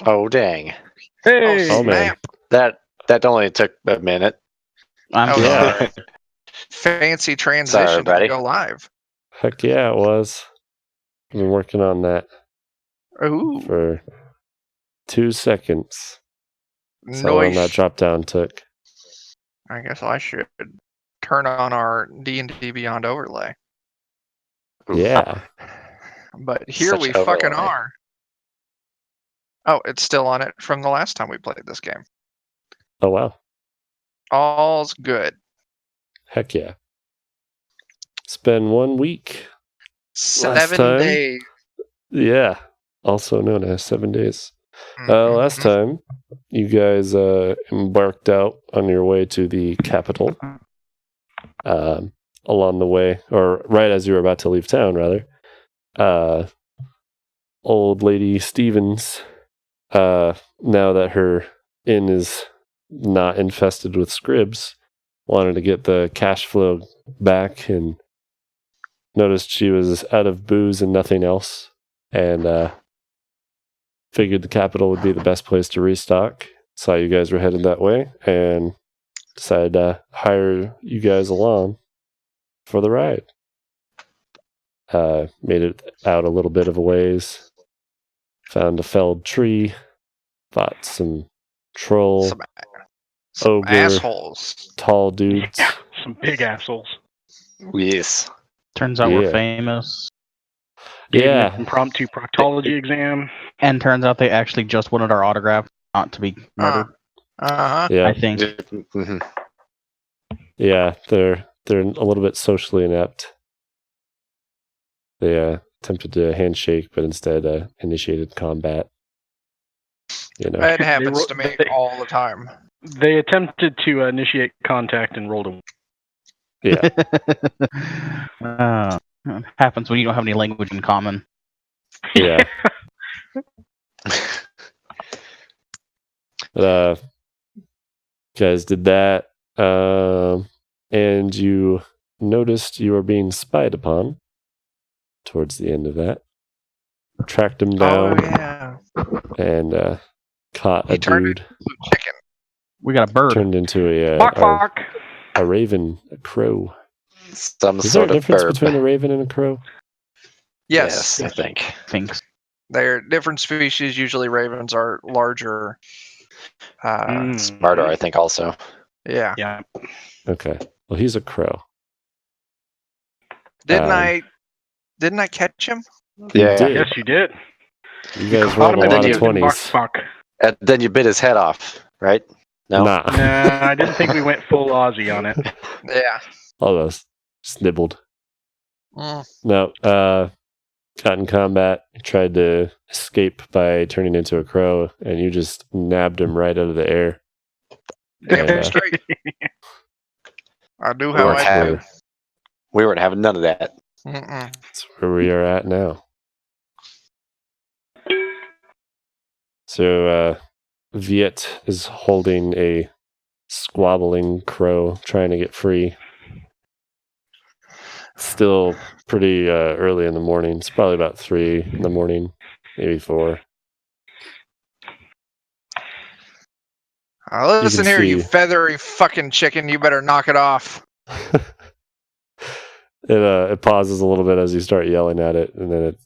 Oh, dang. Hey! Oh, man. That only took a minute. I'm Yeah. sorry. Fancy transition to everybody. go live. Heck yeah, it was. I've been working on that Ooh, for 2 seconds. That's how long that nice. drop down took. I guess I should turn on our D&D Beyond overlay. Yeah. But here Such we overlay. fucking are. Oh, it's still on it from the last time we played this game. Oh, wow. All's good. Heck yeah. It's been 1 week. 7 time? days. Yeah. Also known as 7 days. Mhm. Last time, you guys embarked out on your way to the capital. Along the way, or right as you were about to leave town, rather, old lady Stevens, now that her inn is not infested with scribs, wanted to get the cash flow back and noticed she was out of booze and nothing else, and figured the capital would be the best place to restock. Saw you guys were headed that way and decided to hire you guys along for the ride. Made it out a little bit of a ways. Found a felled tree. Fought some troll, Some ogre, assholes. tall dudes. Yeah, some big assholes. Yes. Turns out Yeah. we're famous. Yeah. Gave me an impromptu proctology exam. And turns out they actually just wanted our autograph, not to be murdered. Uh-huh. Yeah. I think. Mhm. Yeah, they're a little bit socially inept. They attempted to handshake, but instead initiated combat. You know. It happens to me all the time. They attempted to initiate contact and rolled a... Yeah. Happens when you don't have any language in common. Yeah. But guys did that, and you noticed you were being spied upon towards the end of that. Tracked him down. Oh, yeah. And caught He a turned dude. into a chicken. We got a bird. Turned into a raven, a crow. Some Is there a sort of difference bird. between a raven and a crow? Yes. I think. Thinks. They're different species. Usually ravens are larger. Smarter, I think, also. Yeah. Yeah. Okay. Well, he's a crow. Didn't I catch him? You Yeah. did. Yes, you did. You guys Caught rolled him a and lot then of you 20s. fuck. And then you bit his head off, right? No? Nah. Nah, I didn't think we went full Aussie on it. Yeah. Almost. Snibbled. Mm. No. Got in combat. Tried to escape by turning into a crow, and you just nabbed him right out of the air. Damn straight. I do how I do. Where- We weren't having none of that. Mm-mm. That's where we are at now. So, Viet is holding a squabbling crow, trying to get free. Still pretty early in the morning. It's probably about 3 in the morning, maybe 4. Listen here, you see- feathery fucking chicken. You better knock it off. It pauses a little bit as you start yelling at it, and then it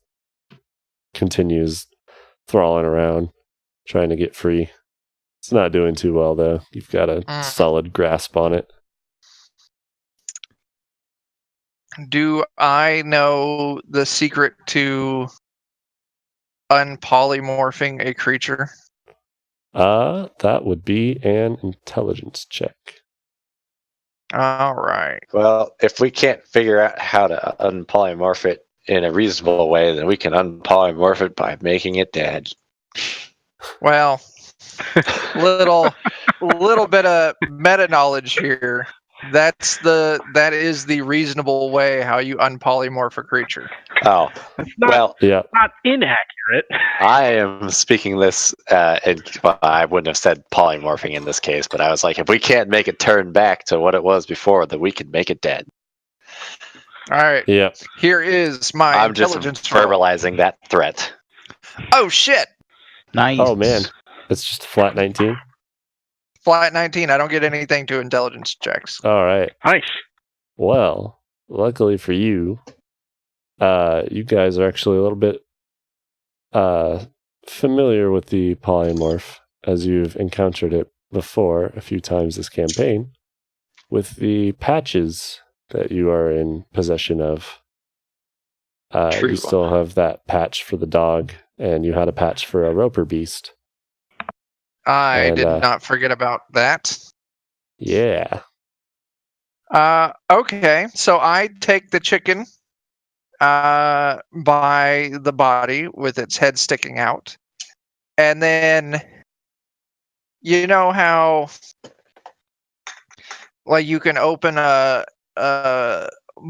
continues thralling around, trying to get free. It's not doing too well, though. You've got a solid grasp on it. Do I know the secret to unpolymorphing a creature? That would be an intelligence check. All right. Well, if we can't figure out how to unpolymorph it in a reasonable way, then we can unpolymorph it by making it dead. Well, little bit of meta knowledge here. That is the reasonable way how you unpolymorph a creature. Oh, It's not, well, Yeah. not inaccurate. I am speaking this, well, I wouldn't have said polymorphing in this case, but I was like, if we can't make it turn back to what it was before, then we can make it dead. All right. Yeah. Here is my I'm just intelligence roll. verbalizing that threat. Oh shit! Nice. Oh man, it's just a flat 19. Flat 19. I don't get anything to intelligence checks. All right. Nice. Well, luckily for you, you guys are actually a little bit familiar with the polymorph, as you've encountered it before a few times this campaign, with the patches that you are in possession of. True. You still have that patch for the dog, and you had a patch for a roper beast. I And, did not forget about that. Yeah. Okay, so I take the chicken by the body with its head sticking out, and then you know how like you can open a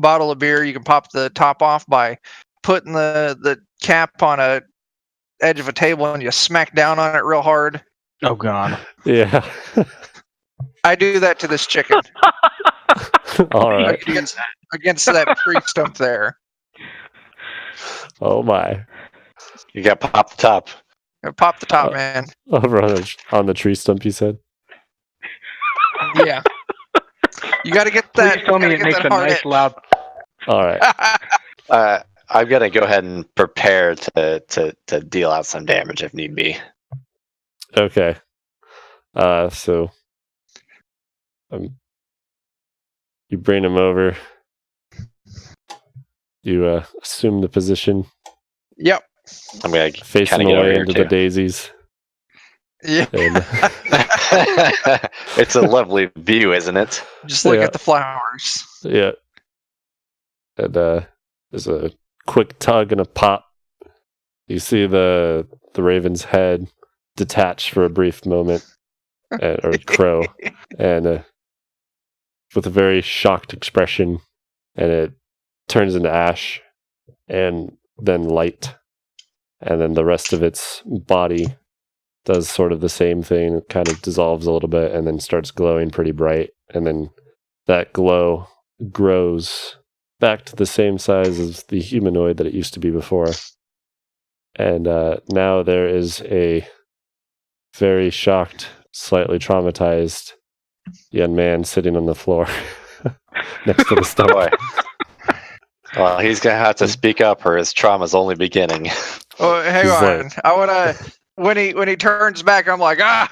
bottle of beer, you can pop the top off by putting the cap on a edge of a table and you smack down on it real hard. Oh god. Yeah. I do that to this chicken All right. against that tree stump there. Oh my. You got to pop the top. Pop the top, man. Over on the tree stump, you said? Yeah. You got to get that. Please tell me gotta it get makes that a hard nice hit. loud. All right. I'm gonna go ahead and prepare to deal out some damage if need be. Okay. So you bring him over. You assume the position, Yep. I'm gonna facing kind of get over away here into too. the daisies. Yeah. And It's a lovely view, isn't it? Just look Yeah. at the flowers. yeah. And there's a quick tug and a pop. You see the raven's head detach for a brief moment, or crow, and with a very shocked expression, and it turns into ash, and then light, and then the rest of its body does sort of the same thing. It kind of dissolves a little bit, and then starts glowing pretty bright, and then that glow grows back to the same size as the humanoid that it used to be before. And now there is a very shocked, slightly traumatized young man sitting on the floor next to the stump. Boy. Well, he's gonna have to speak up, or his trauma's only beginning. Oh, hang He's on. like- I wanna when he turns back, I'm like, I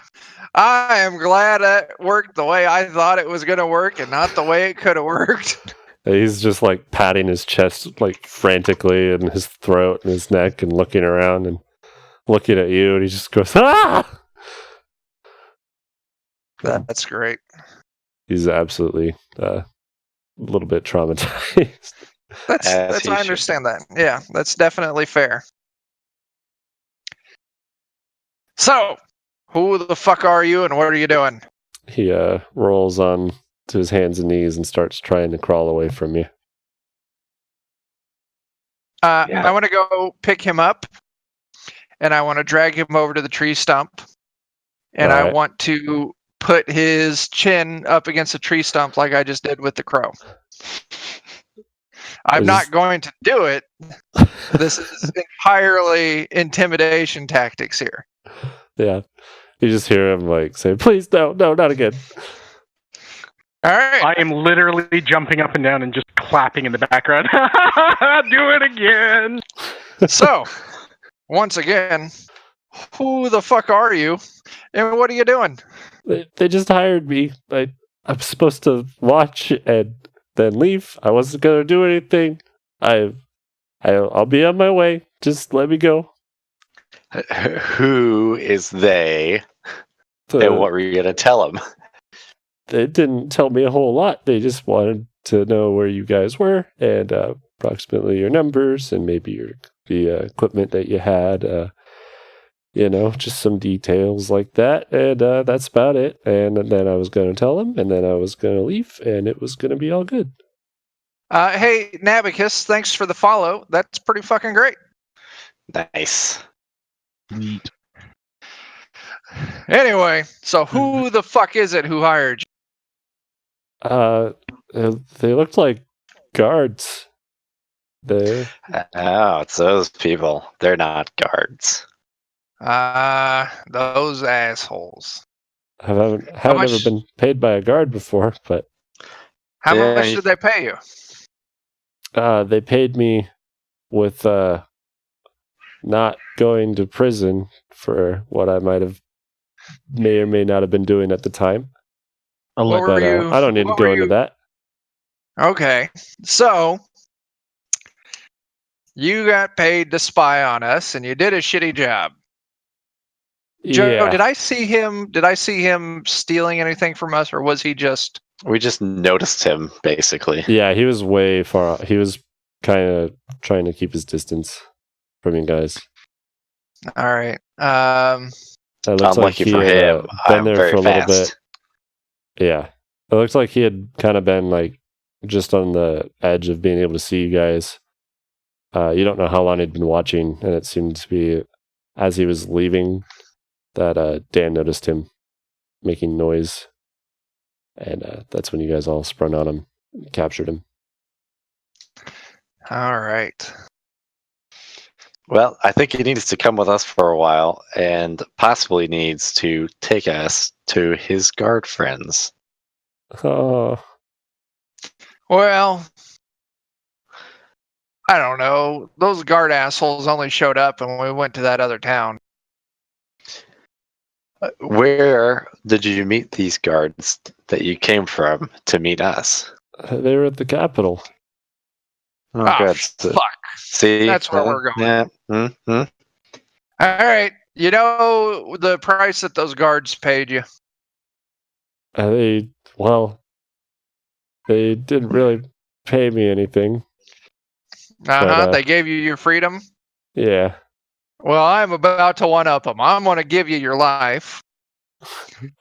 am glad that worked the way I thought it was gonna work, and not the way it could have worked. He's just like patting his chest like frantically, and his throat and his neck, and looking around and looking at you, and he just goes, "Ah!" That's great. He's absolutely a little bit traumatized. That's he I should. understand that. Yeah, that's definitely fair. So, who the fuck are you, and what are you doing? He rolls on to his hands and knees and starts trying to crawl away from you. Yeah. I want to go pick him up, and I want to drag him over to the tree stump, and I Alright. want to put his chin up against the tree stump like I just did with the crow. I'm Is not this- going to do it. This is entirely intimidation tactics here. Yeah. You just hear him like say, "Please, no, not again." All right. I am literally jumping up and down and just clapping in the background. Do it again. So, once again, who the fuck are you, and what are you doing? They just hired me. I'm supposed to watch and then leave. I wasn't gonna do anything. I'll be on my way. Just let me go. Who is they? And what were you gonna tell him? They didn't tell me a whole lot. They just wanted to know where you guys were and approximately your numbers and maybe the equipment that you had. Just some details like that. And that's about it. And then I was going to tell them, and then I was going to leave, and it was going to be all good. Hey, Nabicus, thanks for the follow. That's pretty fucking great. Nice. Sweet. Anyway, so who the fuck is it who hired you? They looked like guards. Oh, it's those people. They're not guards. Those assholes. I haven't much- ever been paid by a guard before, but How Yeah, much did they pay you? they paid me with not going to prison for what I may or may not have been doing at the time. What But were you? I don't need to what go were into you- that. Okay, so you got paid to spy on us, and you did a shitty job. Joe, Yeah, did I see him? Did I see him stealing anything from us, or was he just? We just noticed him, basically. yeah, he was way far. He was kind of trying to keep his distance from you guys. All right. It looks like Unlucky he for had him, been I'm there very for a little fast. bit. Yeah, it looks like he had kind of been like just on the edge of being able to see you guys. You don't know how long he'd been watching, and it seemed to be as he was leaving that Dan noticed him making noise, and that's when you guys all sprung on him, and captured him. All right. Well, I think he needs to come with us for a while and possibly needs to take us to his guard friends. Oh, Well, I don't know. Those guard assholes only showed up when we went to that other town. Where did you meet these guards that you came from to meet us? they were at the Capitol. Oh, Ah, good. So- fuck. See, That's where we're going. Yeah. Mm-hmm. All right. You know the price that those guards paid you? They didn't really pay me anything. They gave you your freedom. Yeah. Well, I'm about to one up them. I'm going to give you your life,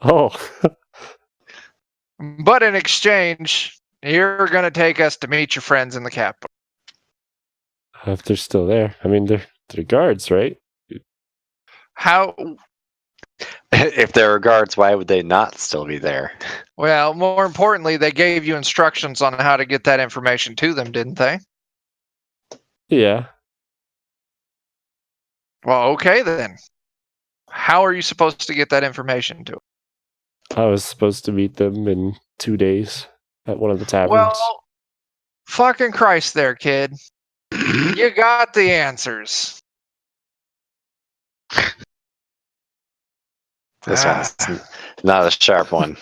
Oh, but in exchange, you're going to take us to meet your friends in the capital. if they're still there. I mean, they're guards, right? How? If there are guards, why would they not still be there? Well, more importantly, they gave you instructions on how to get that information to them, didn't they? Yeah. Well, okay then. How are you supposed to get that information to them? I was supposed to meet them in 2 days at one of the taverns. Well, fucking Christ there, kid. You got the answers. This one's not a sharp one.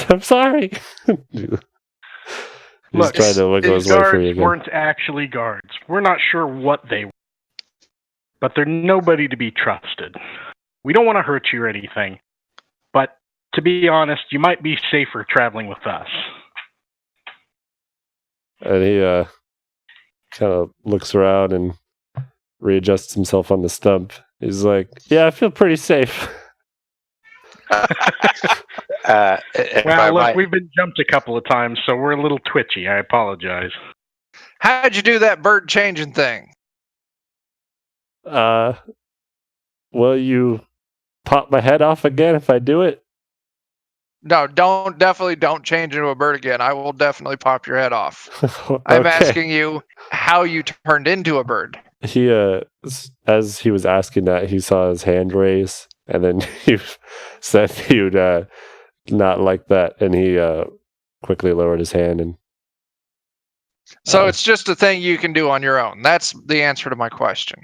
I'm sorry. He's Look, trying to wiggle His his way guards free again. weren't actually guards. We're not sure what they were. But they're nobody to be trusted. We don't want to hurt you or anything. But to be honest, you might be safer traveling with us. And he kind of looks around and readjusts himself on the stump. He's like, "Yeah, I feel pretty safe." If I Well, look, might- we've been jumped a couple of times, so we're a little twitchy. I apologize. How'd you do that bird changing thing? Will you pop my head off again if I do it? No, definitely don't change into a bird again. I will definitely pop your head off. I'm Okay. asking you how you turned into a bird. He as he was asking that, he saw his hand raise, and then he said he would not like that, and he quickly lowered his hand. And So it's just a thing you can do on your own. That's the answer to my question.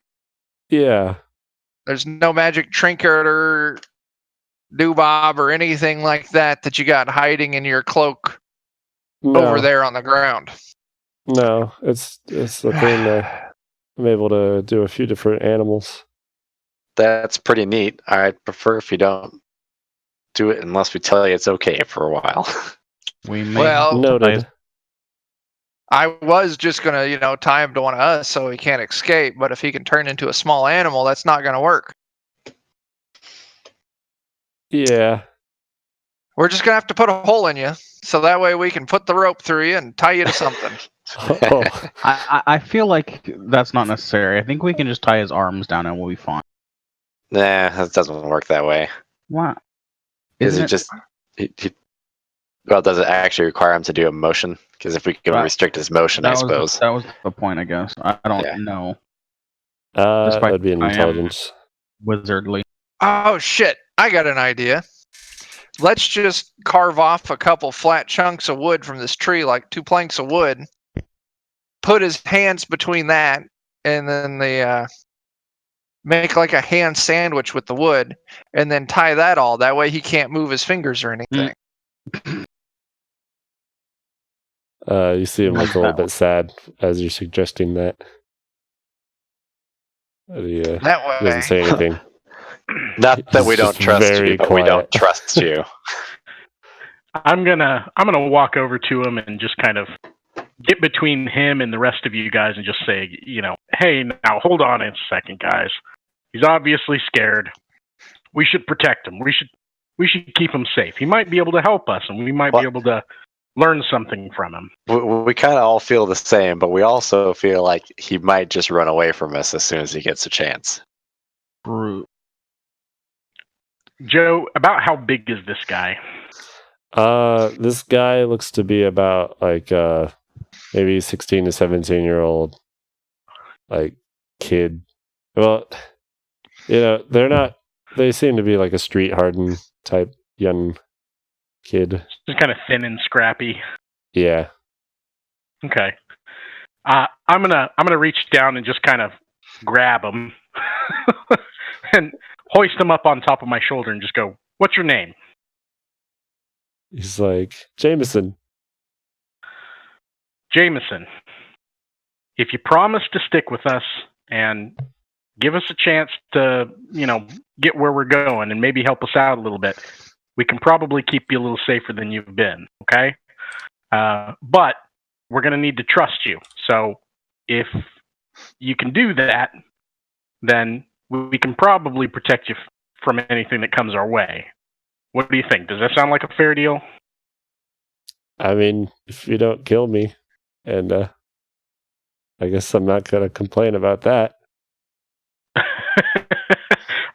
yeah, There's no magic trinket or doobob or anything like that you got hiding in your cloak no, over there on the ground. No, it's the thing that I'm able to do a few different animals. That's pretty neat. I'd prefer if you don't do it unless we tell you it's okay for a while. We may Well, have to Noted. I was just gonna, tie him to one of us so he can't escape. But if he can turn into a small animal, that's not gonna work. Yeah. We're just gonna have to put a hole in you, so that way we can put the rope through you and tie you to something. Oh, I feel like that's not necessary. I think we can just tie his arms down and we'll be fine. Nah, that doesn't work that way. What? Is Isn't it just... well, does it actually require him to do a motion? Because if we can Well, restrict his motion, I suppose. that was the point, I guess. I don't Yeah. know. that Despite would be an I am- intelligence. Wizardly. Oh shit! I got an idea. Let's just carve off a couple flat chunks of wood from this tree, like 2 planks of wood. Put his hands between that, and then make like a hand sandwich with the wood, and then tie that all. That way he can't move his fingers or anything. You see him Like look a little that bit sad as you're suggesting that. But he That way. doesn't say anything. Not that we He's don't just trust very you, but we don't quiet. trust you. I'm gonna walk over to him and just kind of get between him and the rest of you guys and just say, hey, now hold on a second, guys. He's obviously scared. We should protect him. We should keep him safe. He might be able to help us, and we might be able to learn something from him. We kind of all feel the same, but we also feel like he might just run away from us as soon as he gets a chance. Joe, about how big is this guy? This guy looks to be about like maybe 16 to 17-year-old like kid. Well, they seem to be like a street hardened type young kid. Just kind of thin and scrappy. Yeah. Okay. I'm gonna reach down and just kind of grab him and hoist him up on top of my shoulder and just go, "What's your name?" He's like, Jameson. Jameson. If you promise to stick with us and give us a chance to, get where we're going and maybe help us out a little bit, we can probably keep you a little safer than you've been, okay? But we're going to need to trust you. So if you can do that, then we can probably protect you from anything that comes our way. What do you think? Does that sound like a fair deal? I mean, if you don't kill me, and I guess I'm not going to complain about that.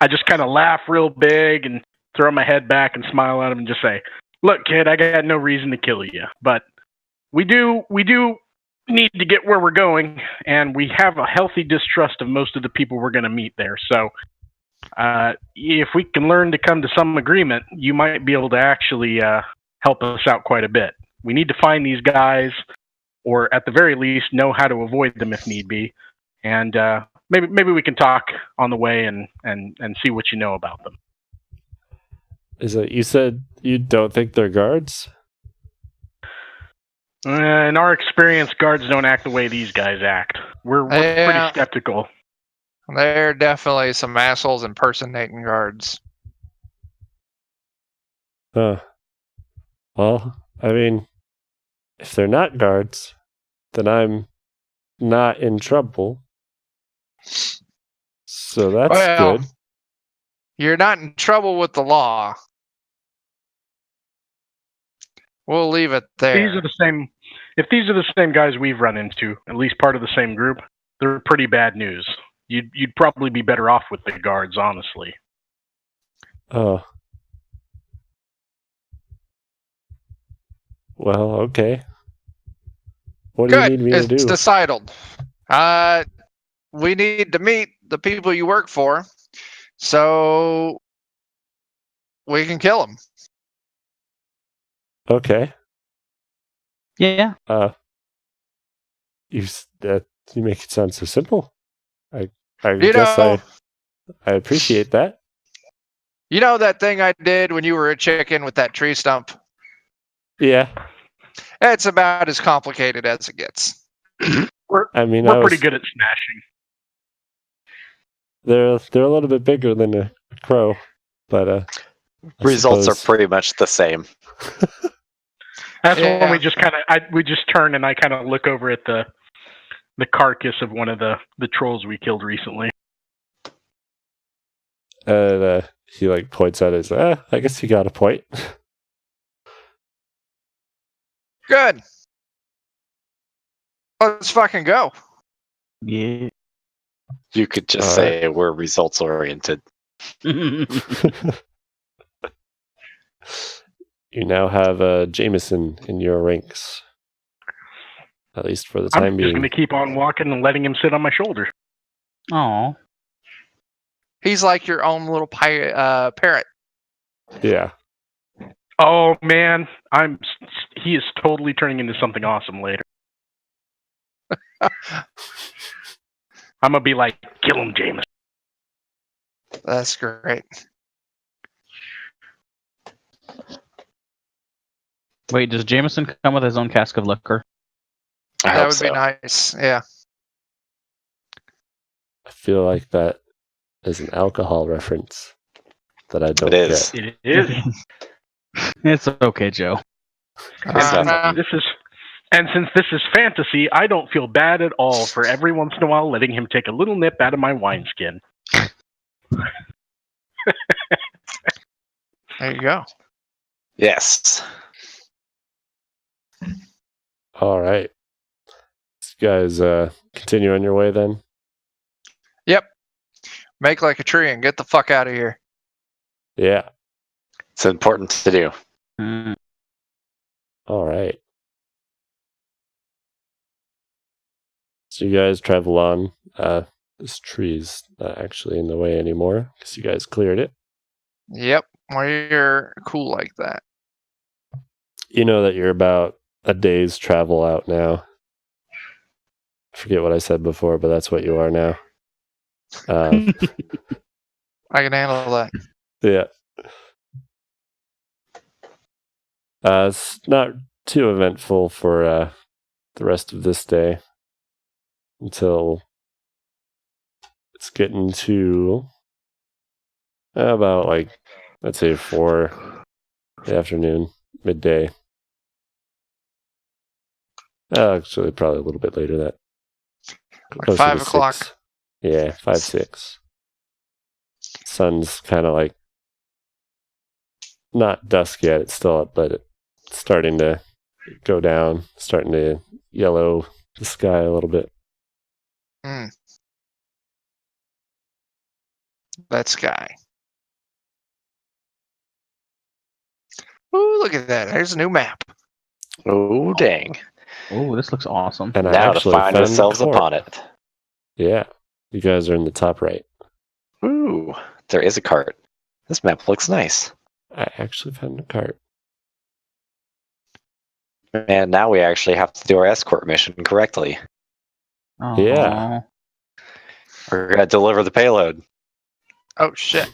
I just kind of laugh real big and throw my head back and smile at him and just say, "Look, kid, I got no reason to kill you, but we do need to get where we're going, and we have a healthy distrust of most of the people we're going to meet there. So if we can learn to come to some agreement, you might be able to actually help us out quite a bit. We need to find these guys, or at the very least, know how to avoid them if need be. And maybe we can talk on the way and see what you know about them." Is it? You said you don't think they're guards? In our experience, guards don't act the way these guys act. We're pretty skeptical. They're definitely some assholes impersonating guards. Huh. Well, I mean, if they're not guards, then I'm not in trouble. So that's good. You're not in trouble with the law. We'll leave it there. If these are the same guys we've run into, at least part of the same group, they're pretty bad news. You'd probably be better off with the guards, honestly. Oh. Well, okay. What do you need me to do? It's decided. We need to meet the people you work for, so we can kill them. Okay. Yeah. You make it sound so simple. I guess I appreciate that. You know that thing I did when you were a chicken with that tree stump? Yeah. It's about as complicated as it gets. We're pretty good at smashing. They're a little bit bigger than a crow, but results are pretty much the same. That's when we just we just turn and I kind of look over at the carcass of one of the trolls we killed recently. And he like points at it. He's like, I guess you got a point. Good. Let's fucking go. Yeah. You could just say we're results oriented. You now have Jameson in your ranks. At least for the time being. I'm just going to keep on walking and letting him sit on my shoulder. Oh. He's like your own little parrot. Yeah. Oh man, he is totally turning into something awesome later. I'm gonna be like, kill him, Jameson. That's great. Wait, does Jameson come with his own cask of liquor? I That hope would so. be nice. Yeah. I feel like that is an alcohol reference that I don't It is. get. It is. It's okay, Joe. It's not And since this is fantasy, I don't feel bad at all for every once in a while letting him take a little nip out of my wineskin. There you go. Yes. All right. You guys continue on your way then? Yep. Make like a tree and get the fuck out of here. Yeah. It's important to do. Mm. All right. So you guys travel on. This tree's not actually in the way anymore because you guys cleared it. Yep. We're cool like that. You know that you're about a day's travel out now. I forget what I said before, but that's what you are now. I can handle that. Yeah. It's not too eventful for the rest of this day until it's getting to about let's say 4 the afternoon, midday. Actually, probably a little bit later than that. Like Closer 5 to o'clock. 6. Yeah, 5, 6. Sun's kind of not dusk yet. It's still up, but it's starting to go down, starting to yellow the sky a little bit. That sky. Ooh, look at that. There's a new map. Oh, dang. Oh, this looks awesome. And I Now to actually find found ourselves the court. upon it. Yeah, you guys are in the top right. Ooh, there is a cart. This map looks nice. I actually found a cart. And now we actually have to do our escort mission correctly. Oh. Yeah. We're going to deliver the payload. Oh, shit.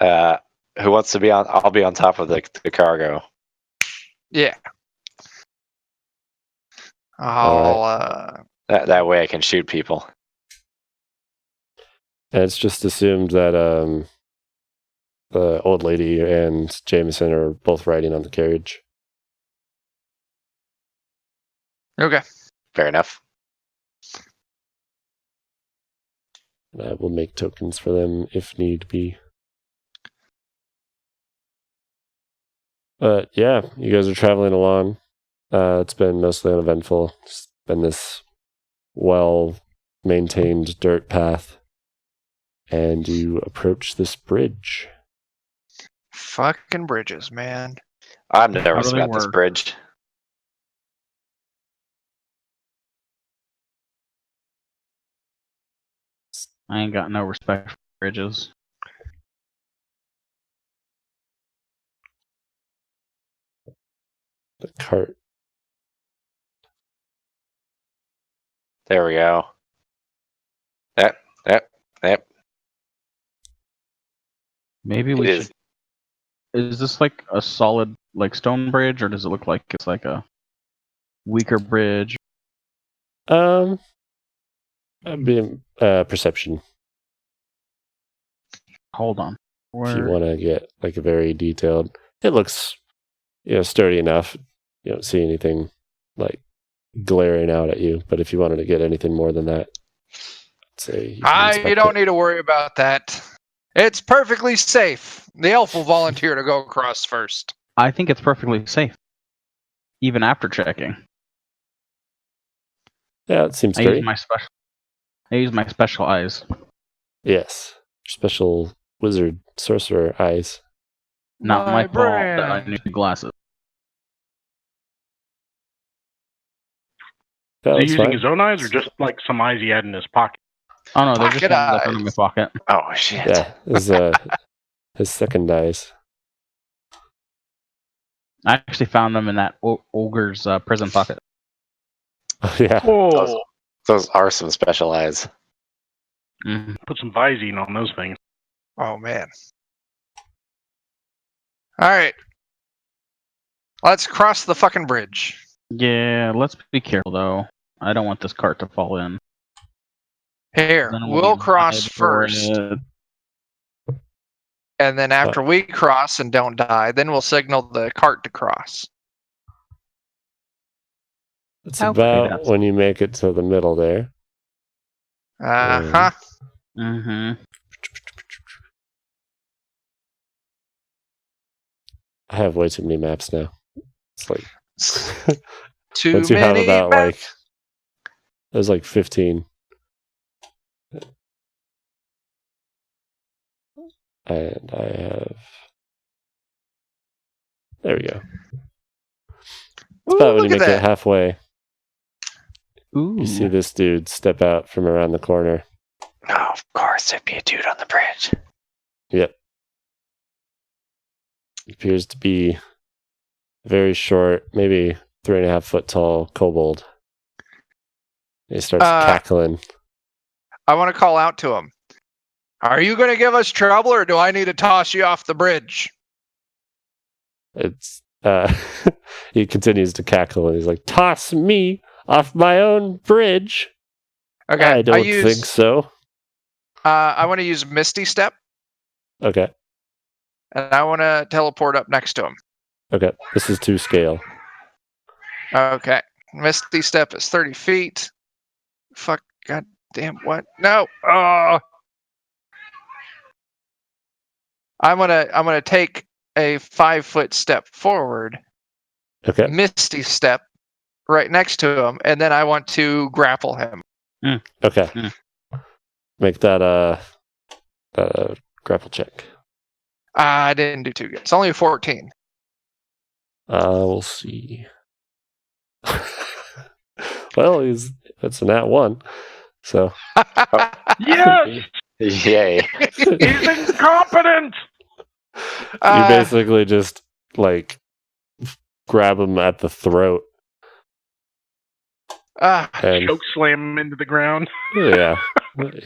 Who wants to be on? I'll be on top of the cargo. Yeah. That way I can shoot people. And it's just assumed that the old lady and Jameson are both riding on the carriage. Okay. Fair enough. And I will make tokens for them if need be. But yeah, you guys are traveling along. It's been mostly uneventful. It's been this well-maintained dirt path. And you approach this bridge. Fucking bridges, man. I'm nervous How do they about this work? bridge. I ain't got no respect for bridges. The cart. There we go. Yep. Maybe we should. Is this like a solid stone bridge, or does it look like it's like a weaker bridge? That'd be perception. Hold on. If you want to get a very detailed, it looks sturdy enough. You don't see anything glaring out at you. But if you wanted to get anything more than that, I'd say You don't need to worry about that. It's perfectly safe. The elf will volunteer to go across first. I think it's perfectly safe, even after checking. Yeah, it seems I sturdy. use my special eyes. Yes, special wizard sorcerer eyes. Not my fault that I need glasses. Yeah, Is he that's using fine. his own eyes or just some eyes he had in his pocket? Oh no, they're just Pocket ones I found in my eyes. pocket. Oh shit! Yeah, his second eyes. I actually found them in that ogre's prison pocket. Oh, yeah. Oh, Those are some special eyes. Mhm. put some Visine on those things. Oh man. All right. Let's cross the fucking bridge. Yeah, let's be careful though. I don't want this cart to fall in. Here, Then we'll be cross liable for first, it. and then after we cross and don't die, then we'll signal the cart to cross. It's Okay, about that's- when you make it to the middle there. Uh-huh. Mm-hmm. I have way too many maps now. It's like Too once you have many about maps. like there's like 15. And I have there we go. It's about when you Look at make it that. halfway. Ooh. You see this dude step out from around the corner. Oh, of course, there'd be a dude on the bridge. Yep. Appears to be very short, maybe 3.5 foot tall kobold. He starts cackling. I want to call out to him. Are you going to give us trouble, or do I need to toss you off the bridge? It's he continues to cackle and he's like, "Toss me off my own bridge." Okay. I don't think so. I want to use Misty Step, Okay. and I want to teleport up next to him. Okay. This is 2 scale. Okay. Misty Step is 30 feet. Fuck. God damn. What? No. Oh. I'm gonna take a 5-foot step forward. Okay. Misty Step right next to him, and then I want to grapple him. Okay. Mm. Make that grapple check. I didn't do too good. It's only a 14. We'll see. Well, it's a nat 1. So Yes, Yay! he's incompetent. you basically just like grab him at the throat and Choke slam him into the ground. yeah.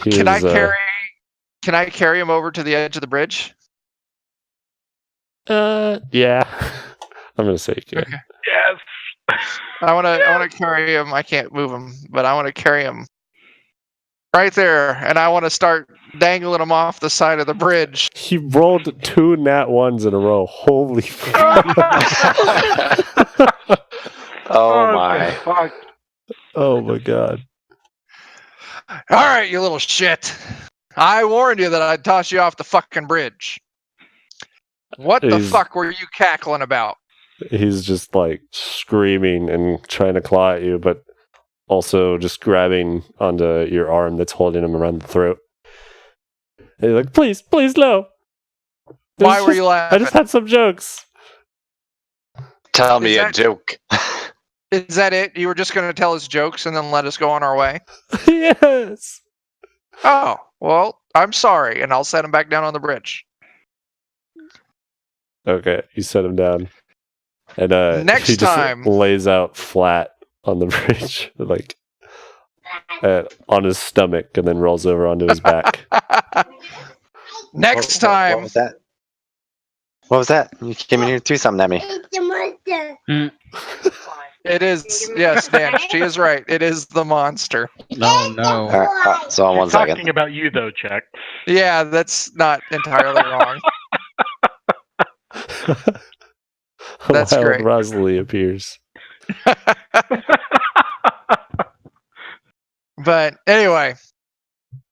Can I carry him over to the edge of the bridge? Yeah. I'm gonna say you can. Okay. Yes. I want to carry him. I can't move him, but I want to carry him right there, and I want to start dangling him off the side of the bridge. He rolled 2 nat 1s in a row. Holy fuck. Oh my! Fuck. Oh my god. All right, you little shit. I warned you that I'd toss you off the fucking bridge. What the fuck were you cackling about? He's just like screaming and trying to claw at you, but also just grabbing onto your arm that's holding him around the throat. And he's like, please, no. Why were you laughing? I just had some jokes. Tell me a joke. Is that it? You were just going to tell us jokes and then let us go on our way? Yes. Oh, well, I'm sorry, and I'll set him back down on the bridge. Okay, you set him down. And Next he just time. lays out flat on the bridge, like on his stomach, and then rolls over onto his back. Next time. What was that? What was that? You came in here and threw something at me. It is, yes, Dan, she is right. It is the monster. No. All right, so on one Talking second. about you though, Chuck. Yeah, that's not entirely wrong. That's Wild great. Rosalie appears. But anyway,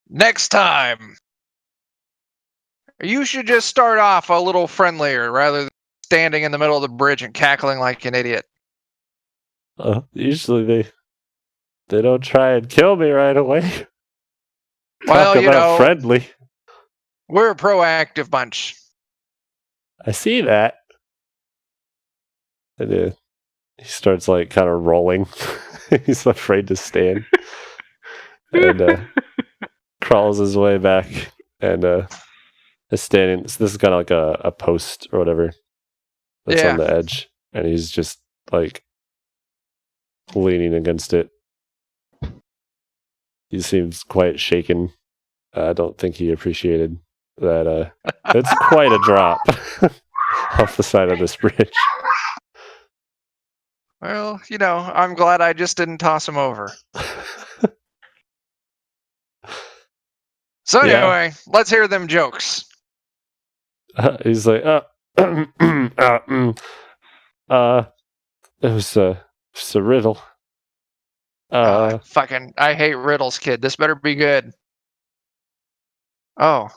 next time, you should just start off a little friendlier rather than standing in the middle of the bridge and cackling like an idiot. Usually they don't try and kill me right away. Well, Talk you about know, friendly. we're a proactive bunch. I see that. And he starts like kind of rolling. He's afraid to stand. And crawls his way back and is standing. So this is kind of like a post or whatever that's on the edge, and he's just like leaning against it. He seems quite shaken. I don't think he appreciated that. It's quite a drop off the side of this bridge. Well, I'm glad I just didn't toss him over. So Yeah. anyway, let's hear them jokes. He's like, it was a riddle. I hate riddles, kid. This better be good. Oh,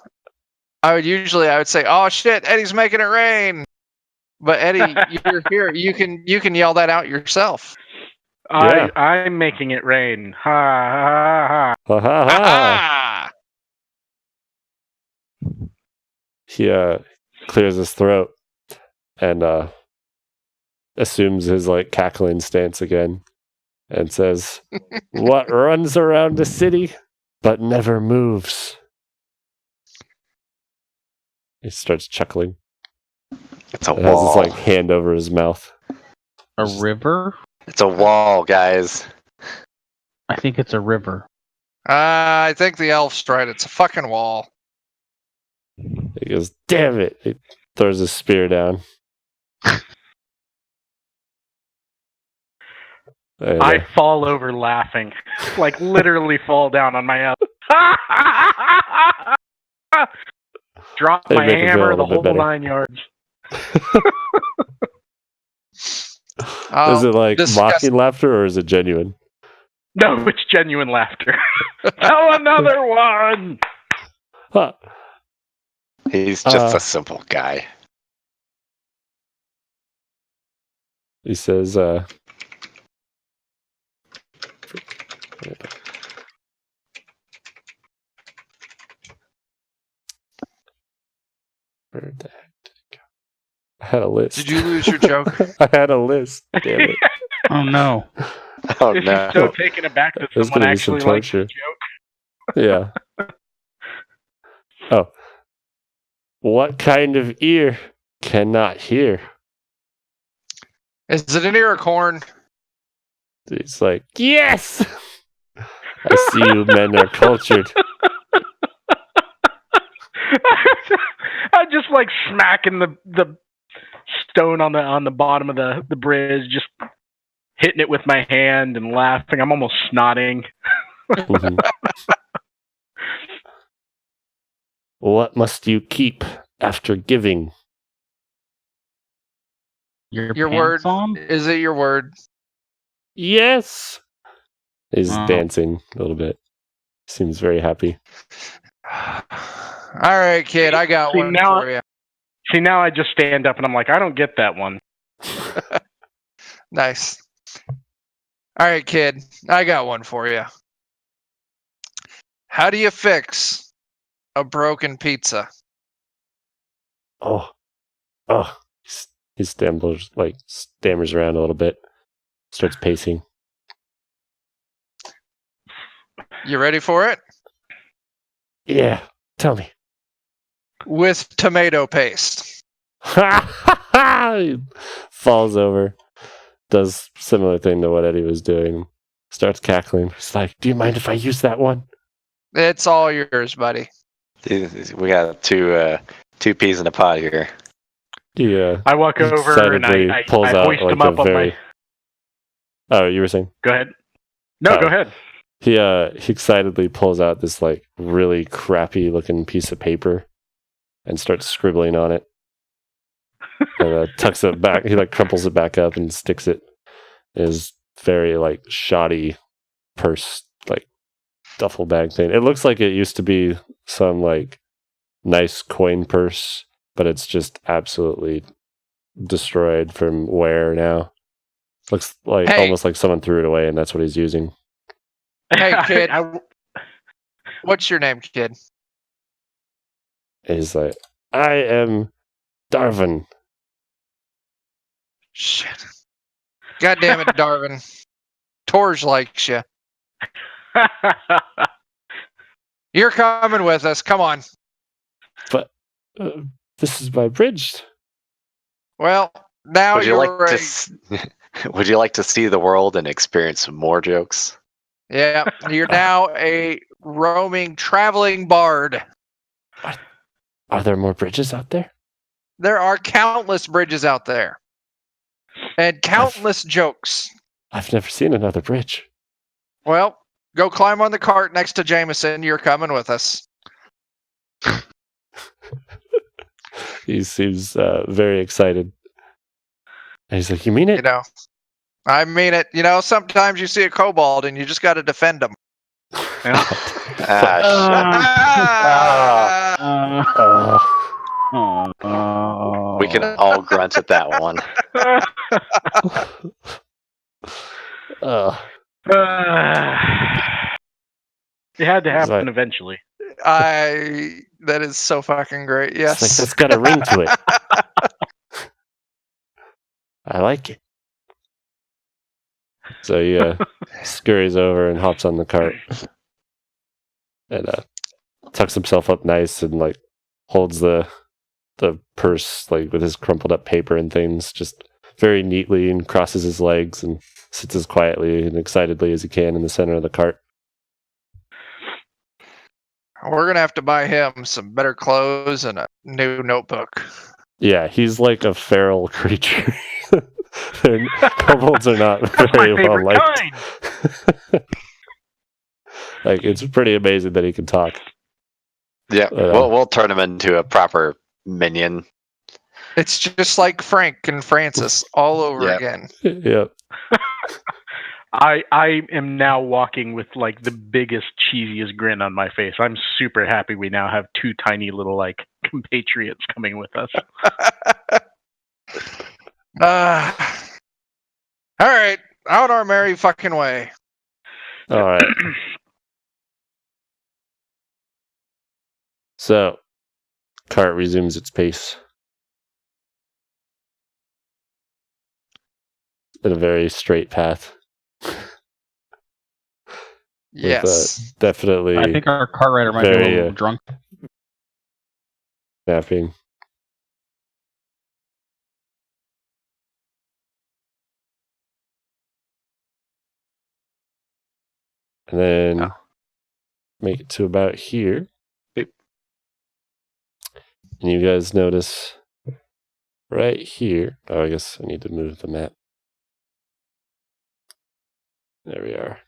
I would say, oh shit, Eddie's making it rain. But Eddie, you're here. You can yell that out yourself. Yeah. I'm making it rain. Ha ha ha. Ha ha ha. Ah! He clears his throat and assumes his like cackling stance again and says, "What runs around the city but never moves?" He starts chuckling. It's a It has his wall. like hand over his mouth. A river? It's a wall, guys. I think it's a river. I think the elf's right. It's a fucking wall. He goes, "Damn it!" He throws his spear down. And, I fall over laughing, like literally fall down on my ass. Drop They my make it feel a hammer, little the bit whole better. 9 yards. is it like disgusting. mocking laughter or is it genuine? No, it's genuine laughter. Tell another one. Huh. He's just a simple guy. He says, where the heck did it go? I had a list. Did you lose your joke? I had a list. Damn it. Oh no. Oh Is no. he so taken aback that There's someone gonna be some actually likes the torture. joke? Yeah. Oh. What kind of ear cannot hear? Is it an ear of corn? He's like, yes! I see you men are cultured. I just like smacking the stone on the bottom of the bridge, just hitting it with my hand and laughing. I'm almost snotting. Mhm. What must you keep after giving? Your pants word? on? Is it your word? Yes! He's Oh. dancing a little bit. Seems very happy. All right, kid, I got See, one now- for you. See, now I just stand up and I'm like, I don't get that one. Nice. All right, kid, I got one for you. How do you fix a broken pizza? Oh. He stammers around a little bit. Starts pacing. You ready for it? Yeah, tell me. With tomato paste. He falls over. Does similar thing to what Eddie was doing. Starts cackling. He's like, do you mind if I use that one? It's all yours, buddy. We got two peas in a pod here. Yeah. I walk over and I pulls out hoist like him up a on very. my. Oh, you were saying? Go ahead. No, Oh. go ahead. He excitedly pulls out this like really crappy looking piece of paper and starts scribbling on it. And tucks it back. He like crumples it back up and sticks it in his very like shoddy purse, like duffel bag thing. It looks like it used to be some like nice coin purse, but it's just absolutely destroyed from wear now. Looks like almost like someone threw it away, and that's what he's using. Hey, kid. What's your name, kid? And he's like, I am Darwin. Shit. God damn it, Darwin. Torge likes you. You're coming with us. Come on. But this is my bridge. Well, now Would you like you're Would you like to see the world and experience some more jokes? Yeah, you're now a roaming, traveling bard. Are there more bridges out there? There are countless bridges out there. And countless jokes. I've never seen another bridge. Well, go climb on the cart next to Jameson. You're coming with us. He seems very excited. And he's like, "You mean it?" I mean it. Sometimes you see a kobold and you just got to defend them. We can all grunt at that one. It had to happen eventually. That is so fucking great. Yes. It's like, that's got a ring to it. I like it. So he scurries over and hops on the cart and tucks himself up nice and like holds the purse like with his crumpled up paper and things just very neatly and crosses his legs and sits as quietly and excitedly as he can in the center of the cart. We're going to have to buy him some better clothes and a new notebook. Yeah, he's like a feral creature. Kobolds are not very well liked. Like, it's pretty amazing that he can talk. Yeah, we'll turn him into a proper minion. It's just like Frank and Francis all over again. Yep. I am now walking with like the biggest, cheesiest grin on my face. I'm super happy we now have two tiny little like compatriots coming with us. All right, out our merry fucking way. All right. So, cart resumes its pace in a very straight path. Yes. Definitely. I think our car rider might be a little drunk. Napping. And then make it to about here. Yep. And you guys notice right here. Oh, I guess I need to move the map. There we are.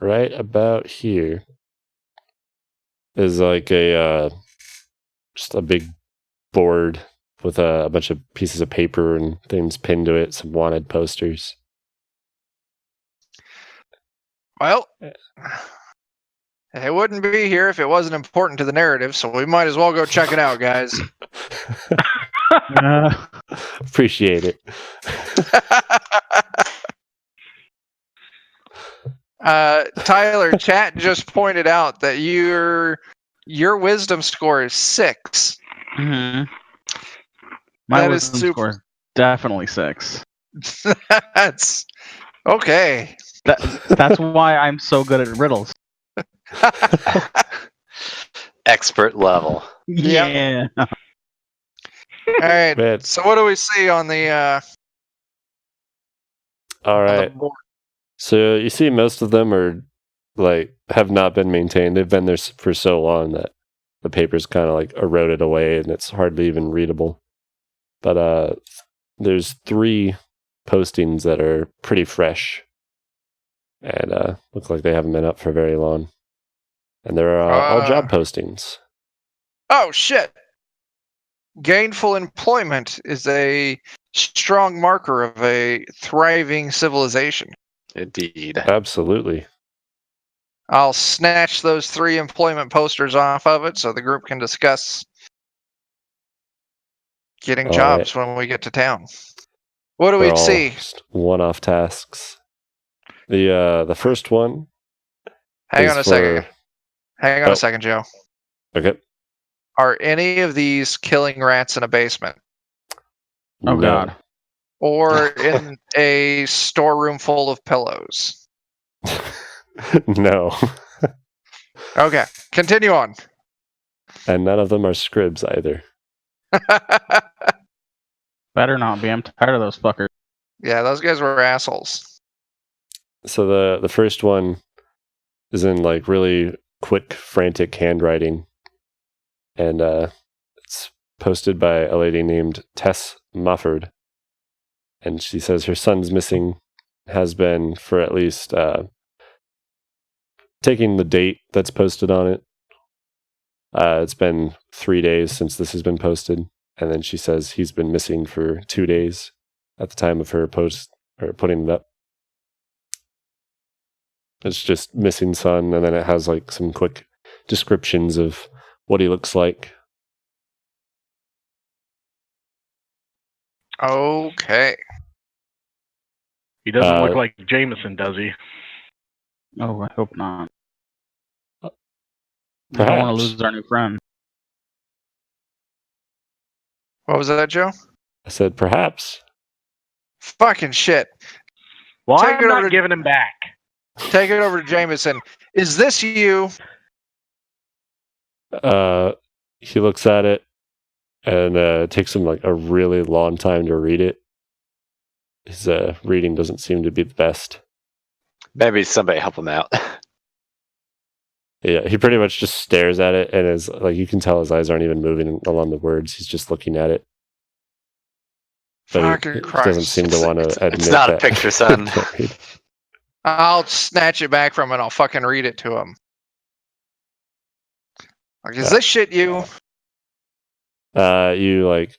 Right about here is like just a big board with a bunch of pieces of paper and things pinned to it, some wanted posters. Well, it wouldn't be here if it wasn't important to the narrative, so we might as well go check it out, guys. Appreciate it. Tyler, chat just pointed out that your wisdom score is 6. Mm-hmm. My wisdom score is definitely 6. That's okay. That's why I'm so good at riddles. Expert level. Yeah. All right. Man. So what do we see on the All right. on the board? So you see most of them are like have not been maintained. They've been there for so long that the paper's kind of like eroded away and it's hardly even readable. But there's 3 postings that are pretty fresh and look like they haven't been up for very long. And they're all job postings. Oh shit. Gainful employment is a strong marker of a thriving civilization. Indeed. Absolutely. I'll snatch those 3 employment posters off of it so the group can discuss getting jobs when we get to town. What do we see? Just one-off tasks. The first one. Hang on a second, Joe. Okay. Are any of these killing rats in a basement? Oh, No. God. Or in a storeroom full of pillows? No. Okay, continue on. And none of them are scribs either. Better not be. I'm tired of those fuckers. Yeah, those guys were assholes. So the first one is in like really quick, frantic handwriting. And it's posted by a lady named Tess Mufford. And she says her son's missing, has been for at least taking the date that's posted on it. It's been 3 days since this has been posted. And then she says he's been missing for 2 days at the time of her post or putting it up. It's just missing son, and then it has like some quick descriptions of what he looks like. Okay. He doesn't look like Jameson, does he? Oh, I hope not. I Perhaps. don't want to lose our new friend. What was that, Joe? I said perhaps. Fucking shit. Well, Take it I'm over not to- giving him back. Take it over to Jameson. Is this you? He looks at it, and it takes him like a really long time to read it. His reading doesn't seem to be the best. Maybe somebody help him out. Yeah, he pretty much just stares at it, and is like, you can tell his eyes aren't even moving along the words. He's just looking at it. But Fucking he Christ. doesn't seem to want to admit It's not a that. picture, son. Can't read. I'll snatch it back from him and I'll fucking read it to him. Like, is this shit you? You like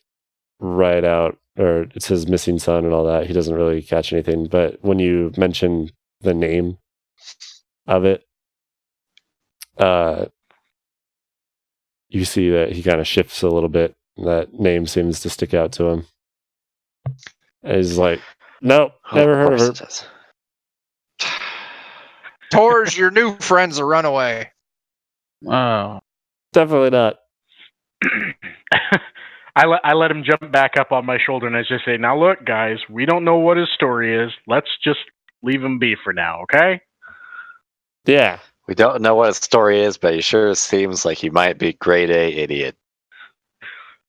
write out, or it says missing son and all that. He doesn't really catch anything, but when you mention the name of it, you see that he kind of shifts a little bit. That name seems to stick out to him. And he's like, nope, never heard of her. Tor's your new friend's a runaway. Oh, Definitely not. I let him jump back up on my shoulder, and I just say, "Now look, guys, we don't know what his story is. Let's just leave him be for now, okay?" Yeah. We don't know what his story is, but he sure seems like he might be grade A idiot.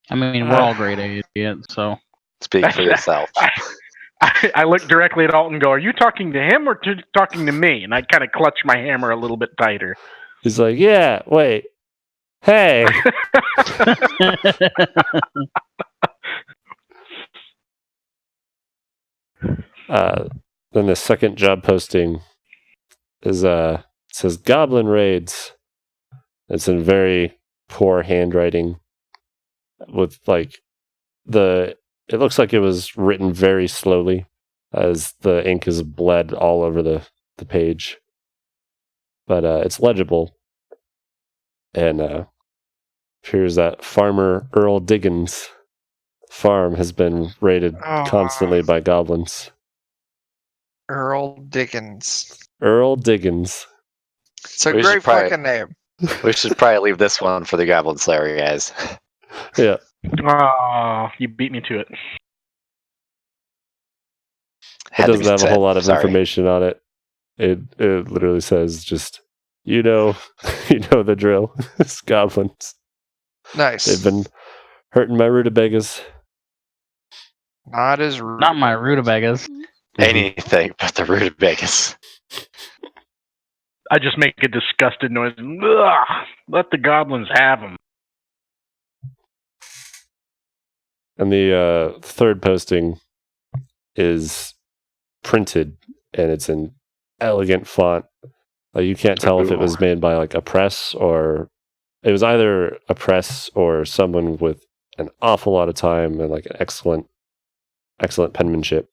I mean, we're all grade A idiots, so. Speak for yourself. I look directly at Alton and go, "Are you talking to him or talking to me?" And I kind of clutch my hammer a little bit tighter. He's like, yeah, wait. Hey. Then the second job posting is it says Goblin Raids. It's in very poor handwriting with like it looks like it was written very slowly as the ink is bled all over the page. But it's legible. And here's that Farmer Earl Diggins' farm has been raided constantly by goblins. Earl Dickens. Earl Diggins. It's a We should great probably- fucking name. We should probably leave this one for the Goblin Slayer guys. Yeah. Oh, you beat me to it. It Had to doesn't be have a said. whole lot of Sorry. information on it. It literally says just, you know the drill. It's goblins. Nice. They've been hurting my rutabagas. Not as rude. Not my rutabagas. Anything but the rutabagas. I just make a disgusted noise. Ugh, let the goblins have them. And the third posting is printed, and it's in elegant font. You can't tell if it was made by like a press, or it was either a press or someone with an awful lot of time and like an excellent penmanship.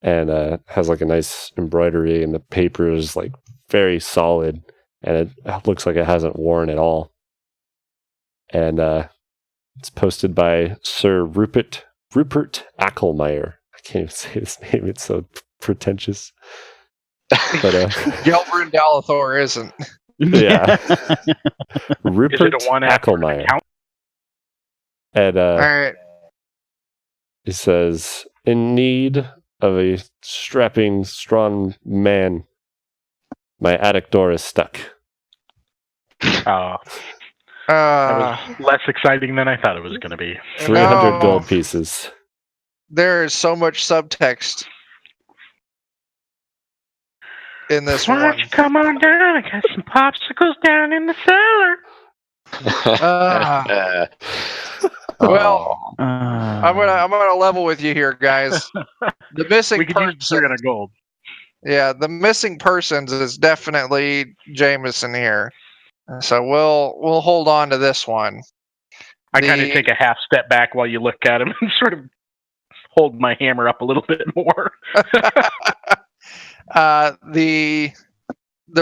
And has like a nice embroidery, and the paper is like very solid, and it looks like it hasn't worn at all. And it's posted by Sir Rupert Ackelmeyer. I can't even say his name; it's so pretentious. But Gebrindalethor isn't. yeah, Rupert Is it a one after Ackelmeyer. count? And All right. he says, "In need of a strapping, strong man My attic door is stuck. That was less exciting than I thought it was going to be. 300 No. gold pieces. There is so much subtext in this Why one. don't you come on down? I got some popsicles down in the cellar. Well, Uh, I'm gonna level with you here, guys. The missing We could use persons. 300 gold. Yeah, the missing persons is definitely Jameson here. So we'll hold on to this one. I kind of take a half step back while you look at him and sort of hold my hammer up a little bit more. The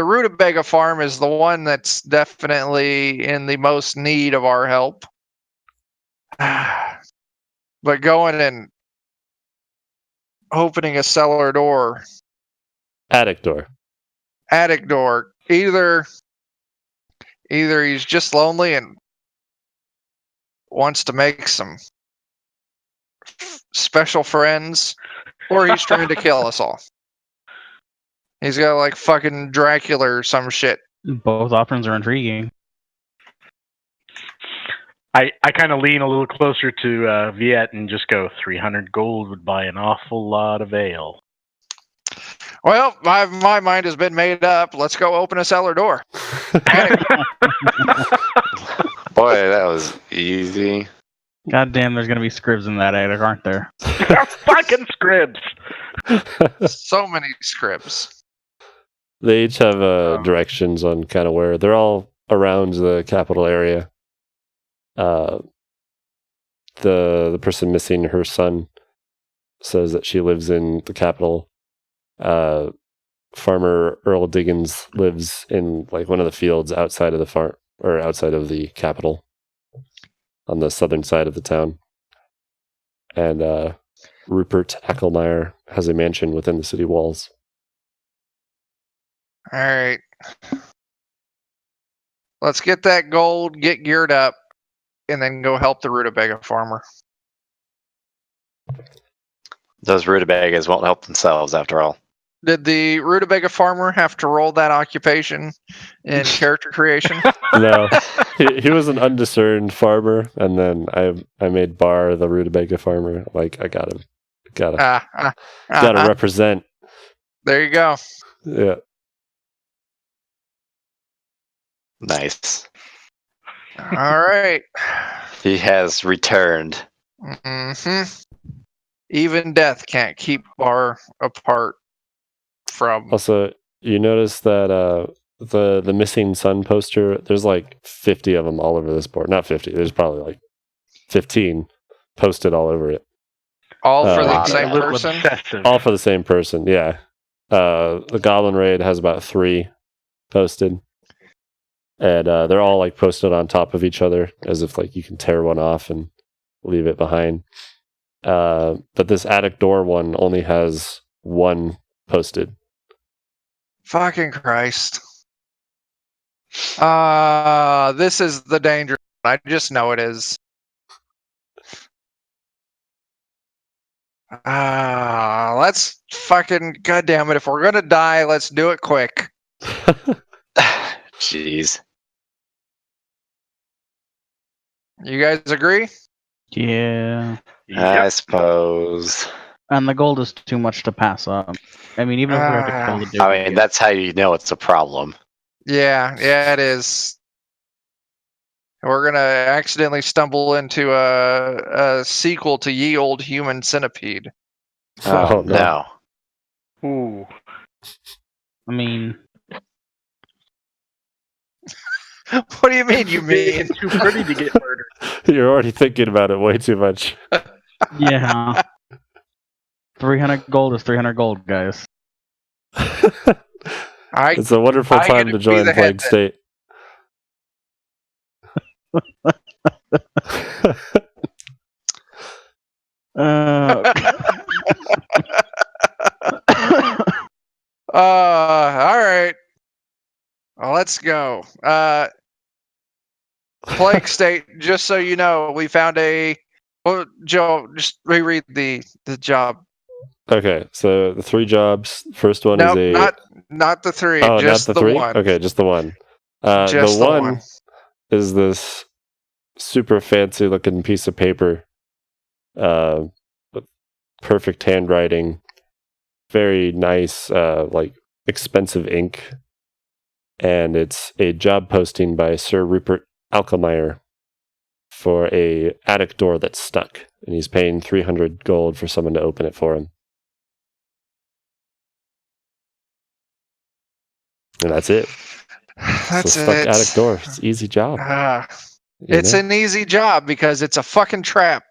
Rutabaga farm is the one that's definitely in the most need of our help. But going and opening a cellar door, Attic door. attic door, either he's just lonely and wants to make some special friends, or he's trying to kill us all. He's got like fucking Dracula or some shit. both options are intriguing. I kind of lean a little closer to Viet and just go, 300 gold would buy an awful lot of ale. Well, my mind has been made up. Let's go open a cellar door. Boy, that was easy. God damn, there's gonna be scribs in that attic, aren't there? Fucking scribs! So many scripts. They each have directions on kind of where they're all around the capital area. The person missing, her son, says that she lives in the capital. Farmer Earl Diggins lives in like one of the fields outside of the farm or outside of the capital, on the southern side of the town. And Rupert Ackelmeyer has a mansion within the city walls. All right. Let's get that gold, get geared up, and then go help the Rutabaga farmer. Those rutabagas won't help themselves after all. Did the Rutabaga farmer have to roll that occupation in character creation? No, he was an undiscerned farmer, and then I made Bar the Rutabaga farmer. Like I gotta represent. There you go. Yeah. Nice. All right. He has returned. hmm Even death can't keep Bar apart from. Also, you notice that the missing son poster, there's like 50 of them all over this board. Not 50, there's probably like 15 posted all over it. All for the Wow, same a little person? obsessive. All for the same person, yeah. The Goblin Raid has about 3 posted. And they're all like posted on top of each other as if like you can tear one off and leave it behind. But this attic door one only has 1 posted. Fucking Christ. This is the danger. I just know it is. Let's fucking, goddamn it. If we're gonna die, let's do it quick. Jeez. You guys agree? Yeah. I suppose. And the gold is too much to pass up. I mean, even if we have to kill the dude. I mean, that's how you know it's a problem. Yeah, it is. We're gonna accidentally stumble into a sequel to Ye Old Human Centipede. Oh, no. Ooh. I mean, What do you mean? You mean? It's too pretty to get murdered. You're already thinking about it way too much. yeah. 300 gold is 300 gold, guys. It's a wonderful I time get to to join be the Plague head State. All right. Well, let's go. Plague State, just so you know, we found a. Well, Joe, just reread the job Okay, so the 3 jobs. First one Nope, is a not the 3, oh, just not the the 3. one. Okay, just the one. Just the the one one. is this super fancy looking piece of paper, with perfect handwriting, very nice, like expensive ink, and it's a job posting by Sir Rupert Alkemeyer for a attic door that's stuck, and he's paying 300 gold for someone to open it for him. And that's it. That's so stuck it. attic door. It's an easy job. It's an easy job because it's a fucking trap.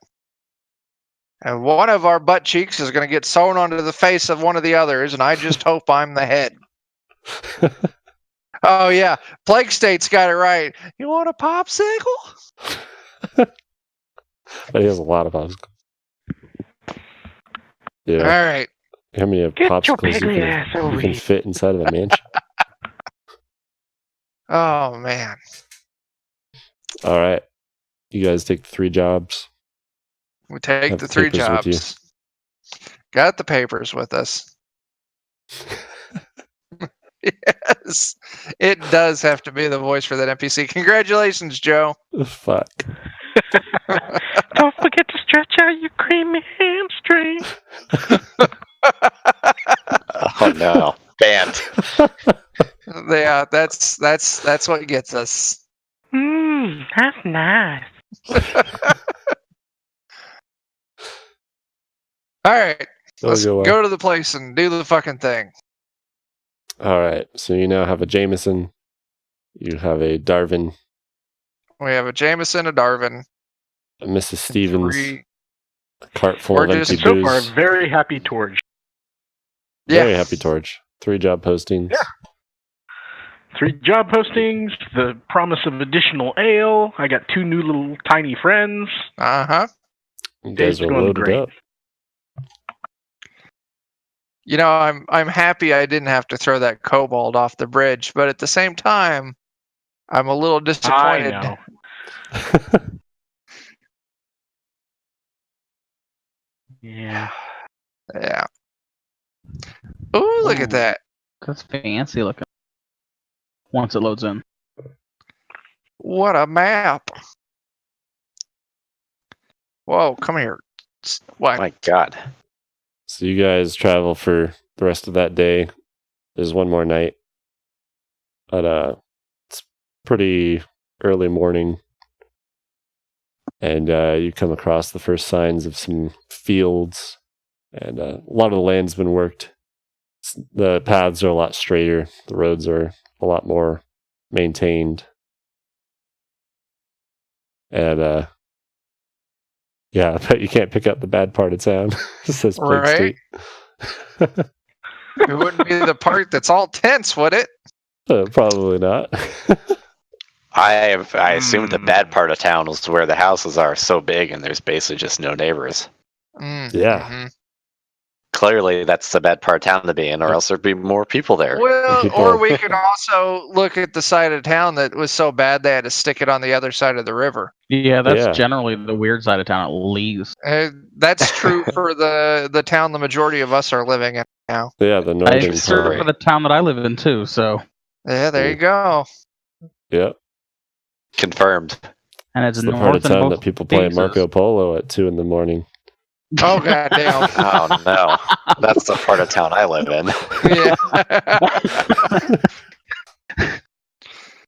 And one of our butt cheeks is going to get sewn onto the face of one of the others, and I just hope I'm the head. Oh, yeah. Plague State's got it right. You want a popsicle? But he has a lot of popsicles. Yeah. All right. How many Get your popsicles piggy ass you over can here. fit inside of a mansion? Oh, man. All right. You guys take the 3 jobs. We take Have the the 3 papers with you. jobs. Got the papers with us. Yes. It does have to be the voice for that NPC. Congratulations, Joe. Fuck. Don't forget to stretch out your creamy hamstring. Oh no, banned. Yeah, that's what gets us. That's nice. All right. Let's go well. go to the place and do the fucking thing. All right. So you now have a Jameson. You have a Darwin, We have a Jameson, a Darwin, a Mrs. Stevens, 3. a cart full Or of empty just- So far, booze. very happy Torch. Very Yeah. happy Torch. 3 job postings. Yeah. 3 job postings, the promise of additional ale. I got 2 new little tiny friends. Uh-huh. You Day's guys are going loaded great. up. You know, I'm happy I didn't have to throw that kobold off the bridge, but at the same time, I'm a little disappointed. I know. Yeah. Yeah. Ooh, look at Oh. that. That's fancy looking. Once it loads in. What a map. Whoa, come here. What? My God. So you guys travel for the rest of that day. There's one more night. But it's pretty early morning. And you come across the first signs of some fields. And a lot of the land's been worked. The paths are a lot straighter. The roads are a lot more maintained. And yeah, but you can't pick up the bad part of town. It says Plague Right. State. It wouldn't be the part that's all tense, would it? Probably not. I assumed the bad part of town was where the houses are so big and there's basically just no neighbors. Yeah. Mhm. Clearly, that's the bad part of town to be in, or else there'd be more people there. Well, People- or we could also look at the side of town that was so bad they had to stick it on the other side of the river. Yeah, that's Yeah. generally the weird side of town, at least. That's true for the town the majority of us are living in now. Yeah, the northern It's true part. for the town that I live in, too, so. Yeah, there you go. Yeah. Confirmed. And it's It's the north part of in town both that people play phases. Marco Polo at 2 a.m. Oh goddamn. Oh no, that's the part of town I live in. Yeah.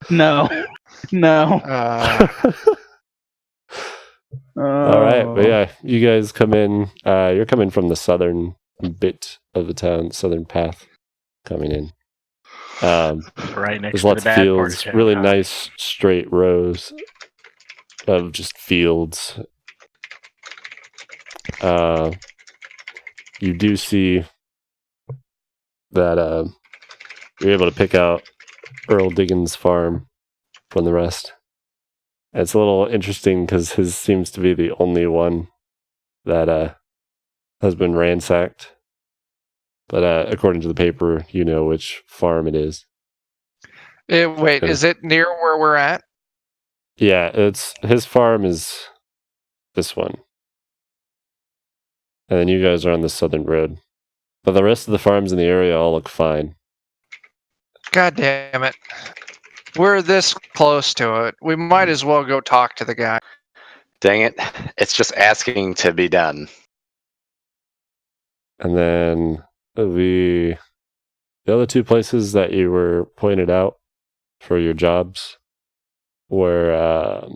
No. No. All right, but Oh. yeah, you guys come in. You're coming from the southern bit of the town, southern path, coming in. Right next There's to lots the of bad fields, part of town. really nice straight rows of just fields. You do see that you're able to pick out Earl Diggins' farm from the rest. And it's a little interesting because his seems to be the only one that has been ransacked. But according to the paper, you know which farm it is. Wait, is it near where we're at? Yeah, it's his farm is this one. And then you guys are on the southern road. But the rest of the farms in the area all look fine. God damn it. We're this close to it. We might as well go talk to the guy. Dang it. It's just asking to be done. And then the other two places that you were pointed out for your jobs were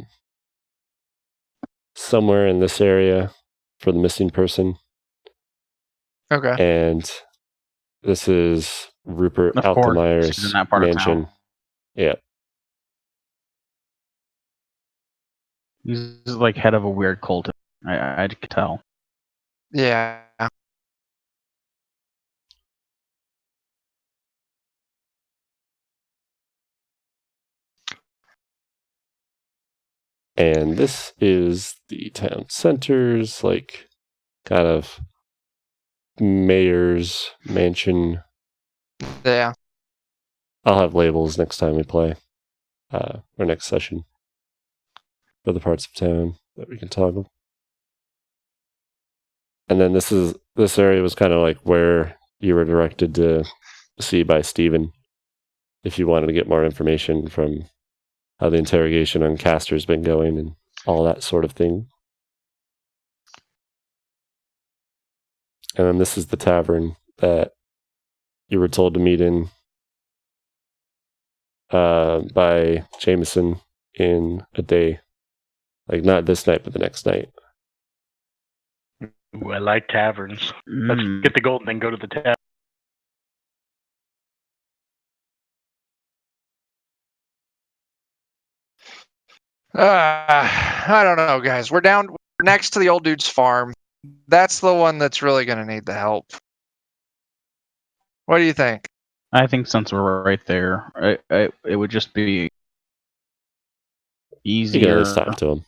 somewhere in this area for the missing person. Okay. And this is Rupert Of course, Altemeyer's he's in that part of mansion. town. Yeah. He's like head of a weird cult. I could tell. Yeah. And this is the town center's, like, kind of mayor's mansion. Yeah. I'll have labels next time we play, or next session, for the parts of town that we can toggle. And then this area was kind of like where you were directed to see by Steven if you wanted to get more information from how the interrogation on Castor's been going and all that sort of thing. And then this is the tavern that you were told to meet in by Jameson in a day. Like, not this night, but the next night. Ooh, I like taverns. Let's get the gold and then go to the tavern. I don't know, guys. We're down next to the old dude's farm. That's the one that's really going to need the help. What do you think? I think since we're right there, it would just be You can at easier. least talk to him.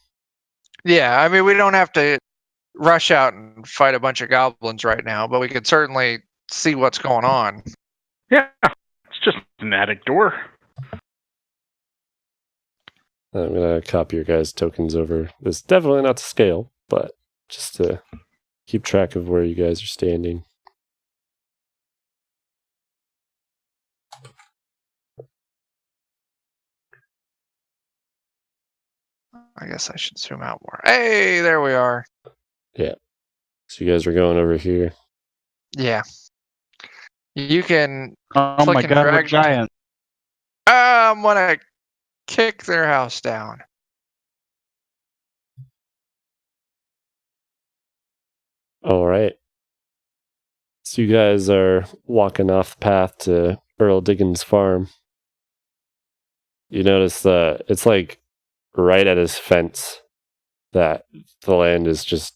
Yeah, I mean, we don't have to rush out and fight a bunch of goblins right now, but we could certainly see what's going on. Yeah, it's just an attic door. I'm going to copy your guys' tokens over. It's definitely not to scale, but just to keep track of where you guys are standing. I guess I should zoom out more. Hey, there we are. Yeah. So you guys are going over here. Yeah. You can Oh click my and god, we're drag. giant. I'm gonna kick their house down. All right. So you guys are walking off the path to Earl Diggins' farm. You notice that it's like right at his fence that the land is just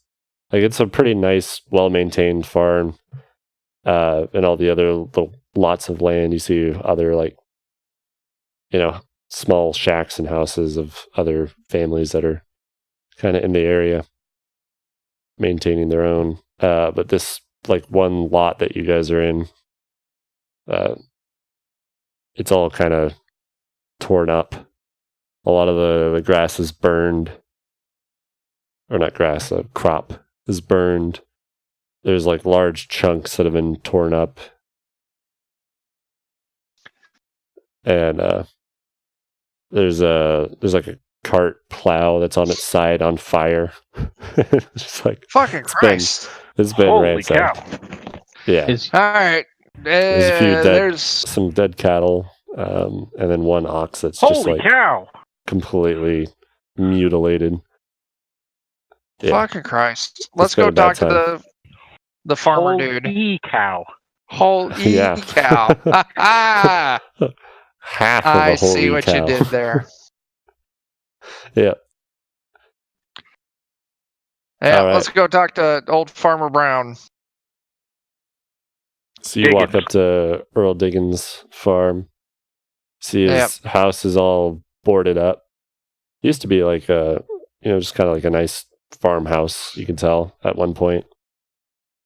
like, it's a pretty nice, well-maintained farm. And all the other little lots of land, you see other, like, small shacks and houses of other families that are kind of in the area maintaining their own. But this, like, one lot that you guys are in, it's all kind of torn up. A lot of the grass is burned. Or not grass, a crop is burned. There's like large chunks that have been torn up. And there's like a cart plow that's on its side on fire. Just like Fucking Christ. It's been Holy ransacked. cow. Yeah. All right. There's a few There's some dead cattle, and then one ox that's just Holy like cow. completely mutilated. Yeah. fucking Christ. Let's been go a bad talk to the farmer dude. Holy cow. Holy Yeah. cow. Ah, Half of I a holy see what cow. you did there. Yeah. Yeah, All right. let's go talk to old Farmer Brown. So you walk Diggins. up to Earl Diggins' farm. See his Yep. house is all boarded up. Used to be like just kind of like a nice farmhouse, you can tell at one point.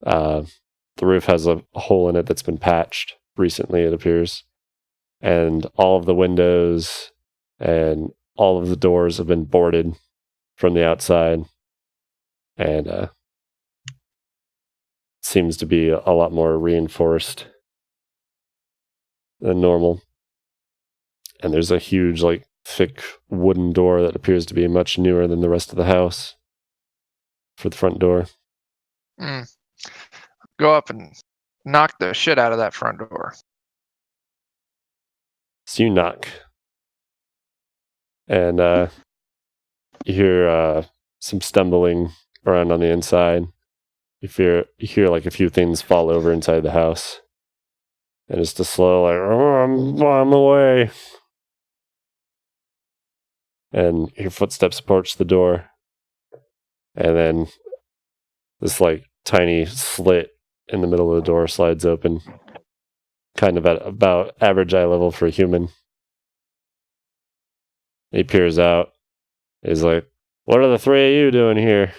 The roof has a hole in it that's been patched recently, it appears. And all of the windows and all of the doors have been boarded from the outside. And seems to be a lot more reinforced than normal. And there's a huge, like, thick wooden door that appears to be much newer than the rest of the house for the front door. Go up and knock the shit out of that front door. So you knock. And you hear some stumbling around on the inside. You hear like a few things fall over inside the house. And it's just slow, like, oh, I'm away. And your footsteps approach the door. And then this like tiny slit in the middle of the door slides open. Kind of at about average eye level for a human. He peers out. He's like, what are the three of you doing here?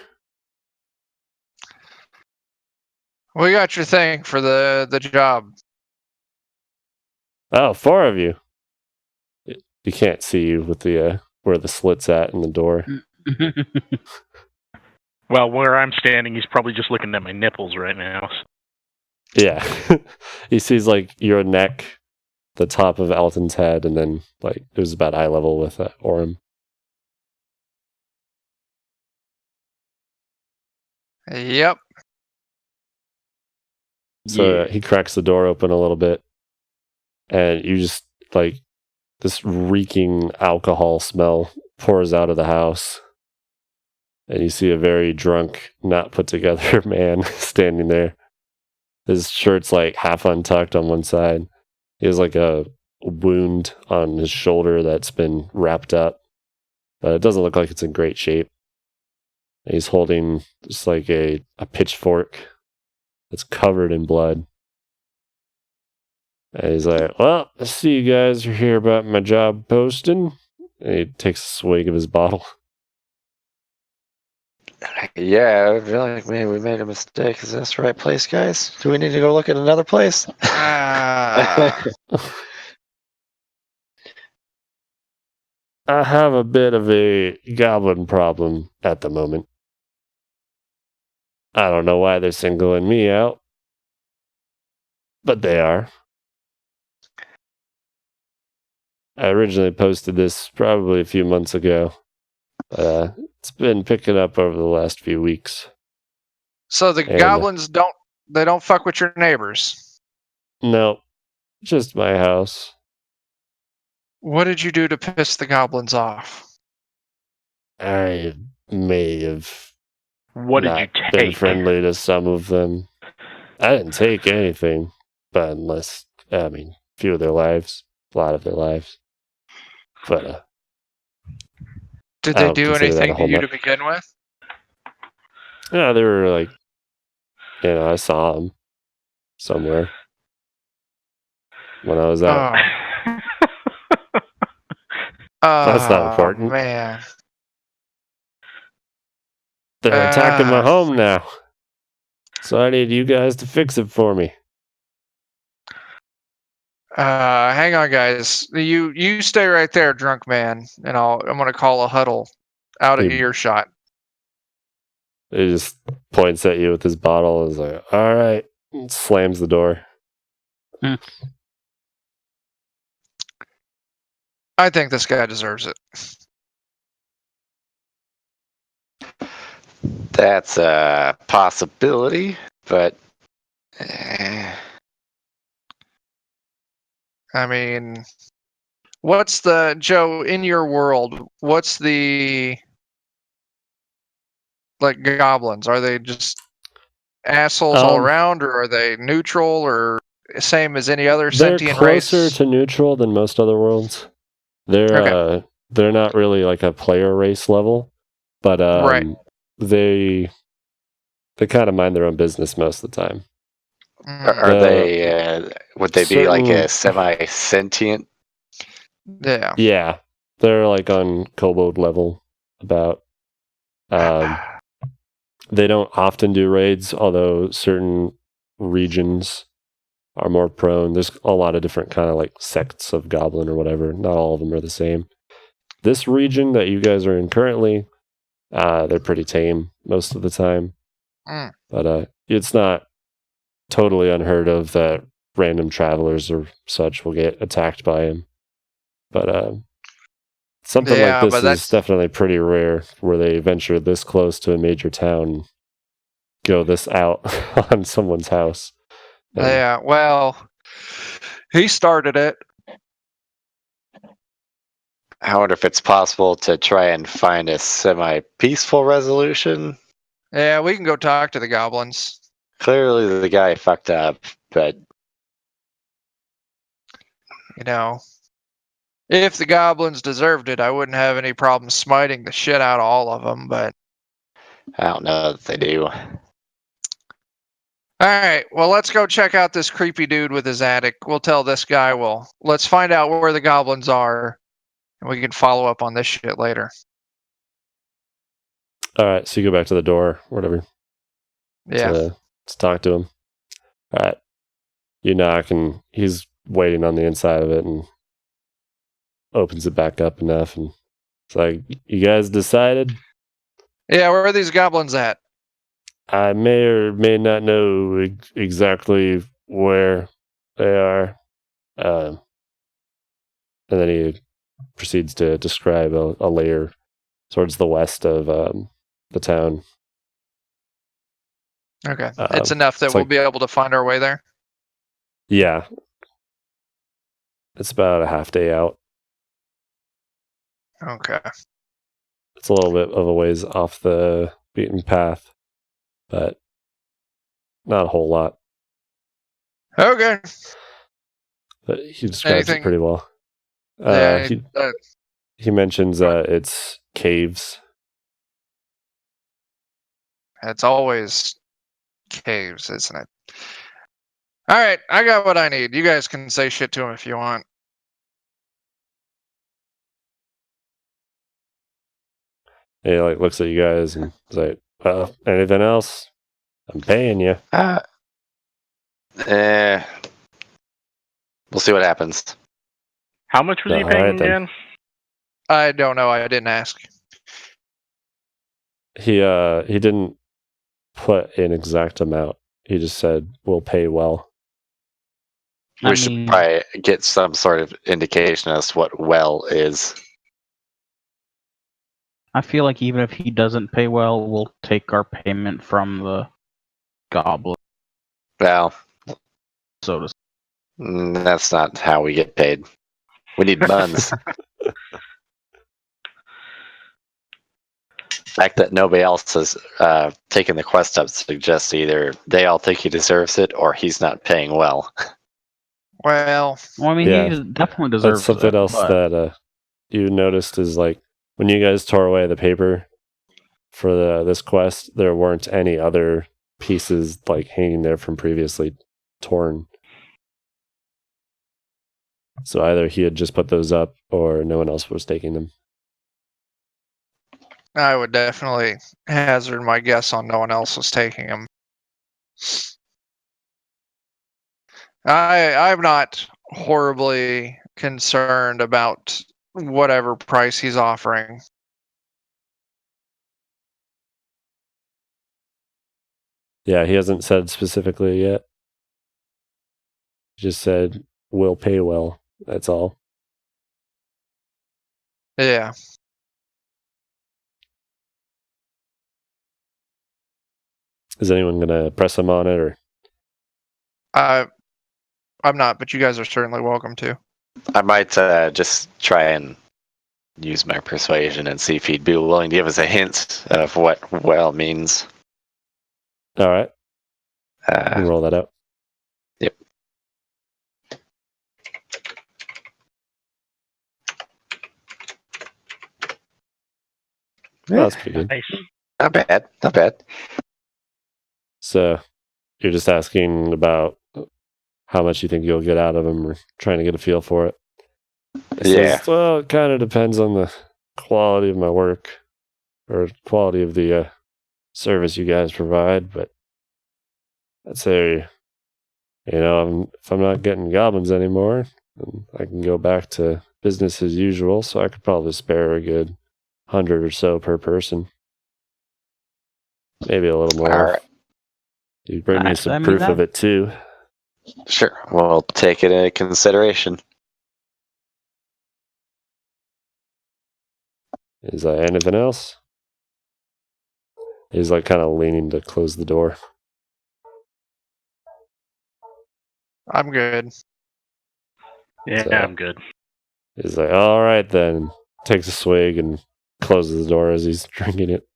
We got your thing for the job. Oh, 4 of you. You can't see you with the where the slit's at in the door. Well, where I'm standing, he's probably just looking at my nipples right now. Yeah. He sees like your neck, the top of Alton's head, and then like it was about eye level with Orem. Yep. So he cracks the door open a little bit, and you just like this reeking alcohol smell pours out of the house. And you see a very drunk, not put together man standing there. His shirt's like half untucked on one side. He has like a wound on his shoulder that's been wrapped up. But it doesn't look like it's in great shape. And he's holding just like a pitchfork that's covered in blood. And he's like, well, I see you guys are here about my job posting. And he takes a swig of his bottle. Yeah, I feel like maybe we made a mistake. Is this the right place, guys? Do we need to go look at another place? I have a bit of a goblin problem at the moment. I don't know why they're singling me out, but they are. I originally posted this probably a few months ago. It's been picking up over the last few weeks. So the goblins don't fuck with your neighbors. No, just my house. What did you do to piss the goblins off? I may have What did not you been take? friendly to some of them. I didn't take anything, but a few of their lives, a lot of their lives. But Did I they don't do consider that a anything to whole you lot. to begin with? Yeah, they were like, I saw them somewhere when I was out. That's not important. Man. They're attacking my home now. So I need you guys to fix it for me. Hang on, guys. You stay right there, drunk man, and I'm gonna call a huddle out of earshot. He just points at you with his bottle and is like, all right, and slams the door. I think this guy deserves it. That's a possibility, but I mean, what's the Joe in your world? What's the like goblins? Are they just assholes all around, or are they neutral, or same as any other sentient race? They're closer to neutral than most other worlds. They're not really like a player race level, but right. They kind of mind their own business most of the time. are they? Would they be like a semi-sentient? Yeah. Yeah, they're like on kobold level about. They don't often do raids, although certain regions are more prone. There's a lot of different kind of like sects of goblin or whatever. Not all of them are the same. This region that you guys are in currently, they're pretty tame most of the time. But it's not totally unheard of that random travelers or such will get attacked by him. But something like Yeah, this but is that's- definitely pretty rare, where they venture this close to a major town, and go this out on someone's house. And Yeah, well, he started it. I wonder if it's possible to try and find a semi-peaceful resolution. Yeah, we can go talk to the goblins. Clearly, the guy fucked up, but You know, if the goblins deserved it, I wouldn't have any problem smiting the shit out of all of them. But I don't know that they do. all right, well, let's go check out this creepy dude with his attic. We'll tell this guy. Well, let's find out where the goblins are, and we can follow up on this shit later. all right, so you go back to the door, whatever, Yeah. to talk to him. All right, you knock, and he's waiting on the inside of it, and opens it back up enough, and it's like, you guys decided? Yeah, where are these goblins at? I may or may not know exactly where they are. And then he proceeds to describe a layer towards the west of the town. Okay. It's enough that it's we'll like- be able to find our way there. Yeah. It's about a half day out. Okay. It's a little bit of a ways off the beaten path, but not a whole lot. Okay. But he describes Anything- it pretty well. Yeah, He mentions it's caves. it's always caves, isn't it? All right, I got what I need. You guys can say shit to him if you want. He like looks at you guys and is like, "Well, anything else? I'm paying you." We'll see what happens. How much was he All paying right, then. again? I don't know. I didn't ask. He didn't put an exact amount. He just said, "We'll pay well." We should probably get some sort of indication as to what well is. I feel like even if he doesn't pay well, we'll take our payment from the goblin. Well, So to that's not how we get paid. We need buns. The fact that nobody else has taken the quest up suggests either they all think he deserves it or he's not paying well. Well, I mean, Yeah. he definitely deserves That's something it, else but that you noticed is like when you guys tore away the paper for this quest, there weren't any other pieces like hanging there from previously torn. So either he had just put those up or no one else was taking them. I would definitely hazard my guess on no one else was taking them. I'm not horribly concerned about whatever price he's offering. Yeah, he hasn't said specifically yet. He just said, "We'll pay well." That's all. Yeah. Is anyone going to press him on it, or? I'm not, but you guys are certainly welcome to. I might just try and use my persuasion and see if he'd be willing to give us a hint of what well means. All right, we'll roll that out. Yep. Oh, that's pretty good. Nice. Not bad. Not bad. So you're just asking about how much you think you'll get out of him, or trying to get a feel for it. He Yeah. says, well, it kind of depends on the quality of my work or quality of the service you guys provide. But I'd say, if I'm not getting goblins anymore, then I can go back to business as usual. So I could probably spare a good 100 or so per person. Maybe a little more. All right. You bring me I some mean, proof that- of it too. Sure, we'll take it into consideration. Is there anything else? He's like kind of leaning to close the door. I'm good. Yeah, So- I'm good. He's like, all right then. Takes a swig and closes the door as he's drinking it.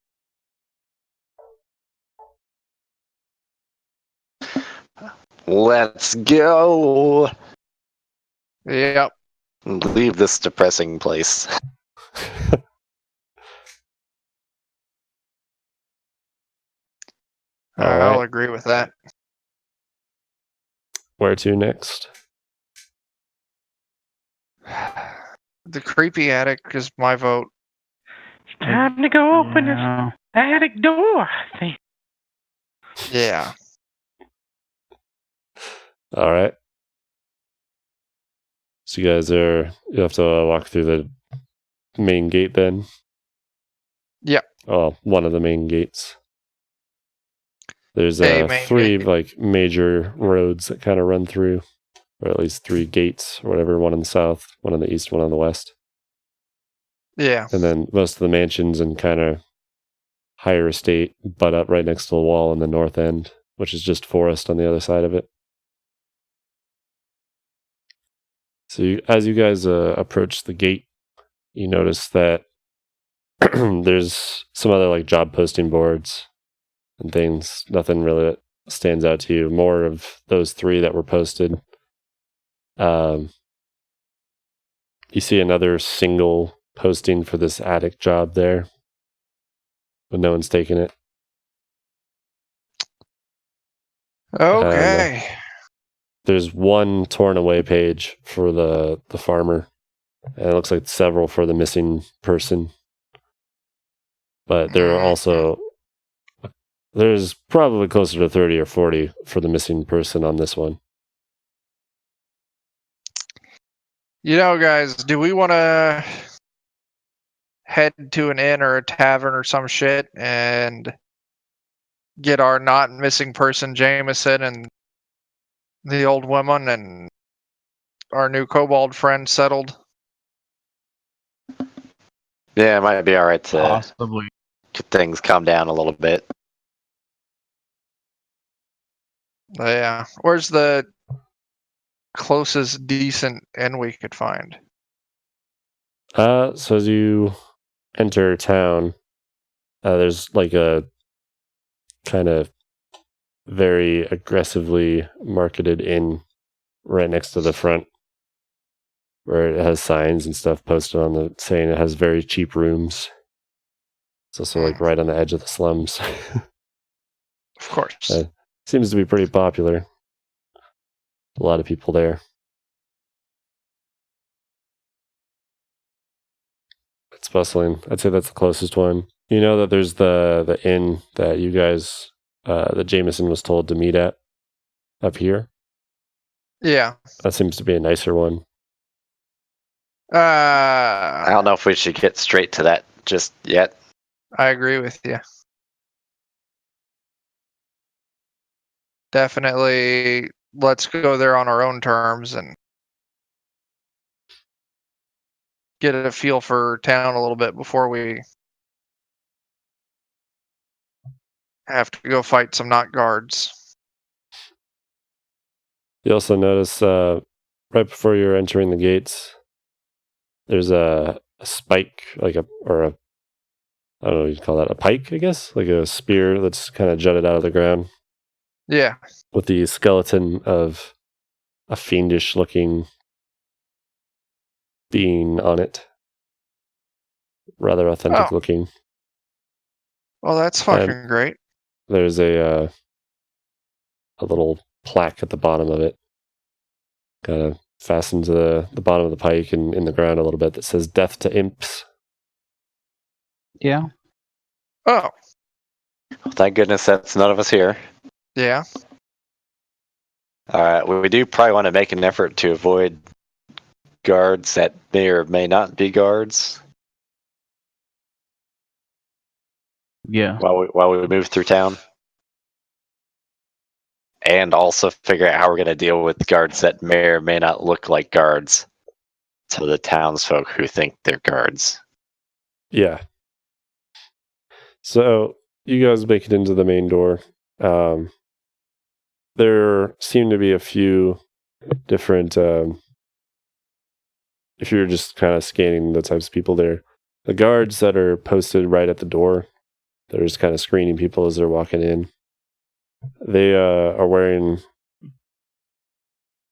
Let's go. Yep. Leave this depressing place. All I'll right. agree with that. Where to next? The creepy attic is my vote. Time to go open this Yeah. attic door. Yeah. All right. So you guys you have to walk through the main gate then? Yep. Oh, one of the main gates. There's A main three gate. like major roads that kind of run through, or at least three gates or whatever, one in the south, one in the east, one on the west. Yeah. And then most of the mansions and kind of higher estate butt up right next to the wall in the north end, which is just forest on the other side of it. So as you guys approach the gate, you notice that there's some other like job posting boards and things. Nothing really that stands out to you. More of those three that were posted. You see another single posting for this attic job there, but no one's taking it. Okay. There's one torn away page for the farmer, and it looks like several for the missing person. But there are also there's probably closer to 30 or 40 for the missing person on this one. Guys, do we want to head to an inn or a tavern or some shit and get our not missing person Jameson and the old woman and our new kobold friend settled? Yeah, it might be all right to Possibly. get things calm down a little bit. Yeah. Where's the closest decent inn we could find? So as you enter town, there's like a kind of very aggressively marketed inn right next to the front, where it has signs and stuff posted on the saying it has very cheap rooms. It's also like right on the edge of the slums. Of course. Seems to be pretty popular. A lot of people there. It's bustling. I'd say that's the closest one. You know that there's the inn that you guys, that Jameson was told to meet at up here. Yeah. That seems to be a nicer one. I don't know if we should get straight to that just yet. I agree with you. Definitely, let's go there on our own terms and get a feel for town a little bit before we have to go fight some not guards. You also notice right before you're entering the gates, there's a spike, like I don't know what you'd call that, a pike, I guess, like a spear that's kind of jutted out of the ground Yeah. with the skeleton of a fiendish-looking being on it. Rather authentic Oh. looking. Well, that's fucking great. There's a little plaque at the bottom of it, kind of fastened to the bottom of the pike and in the ground a little bit, that says "Death to Imps." Yeah. Oh, Thank goodness that's none of us here. yeah. All right, we do probably want to make an effort to avoid guards that may or may not be guards Yeah. while we move through town. and also figure out how we're going to deal with guards that may or may not look like guards to the townsfolk who think they're guards. Yeah. So you guys make it into the main door. There seem to be a few different, if you're just kind of scanning the types of people there, the guards that are posted right at the door, they're just kind of screening people as they're walking in. They are wearing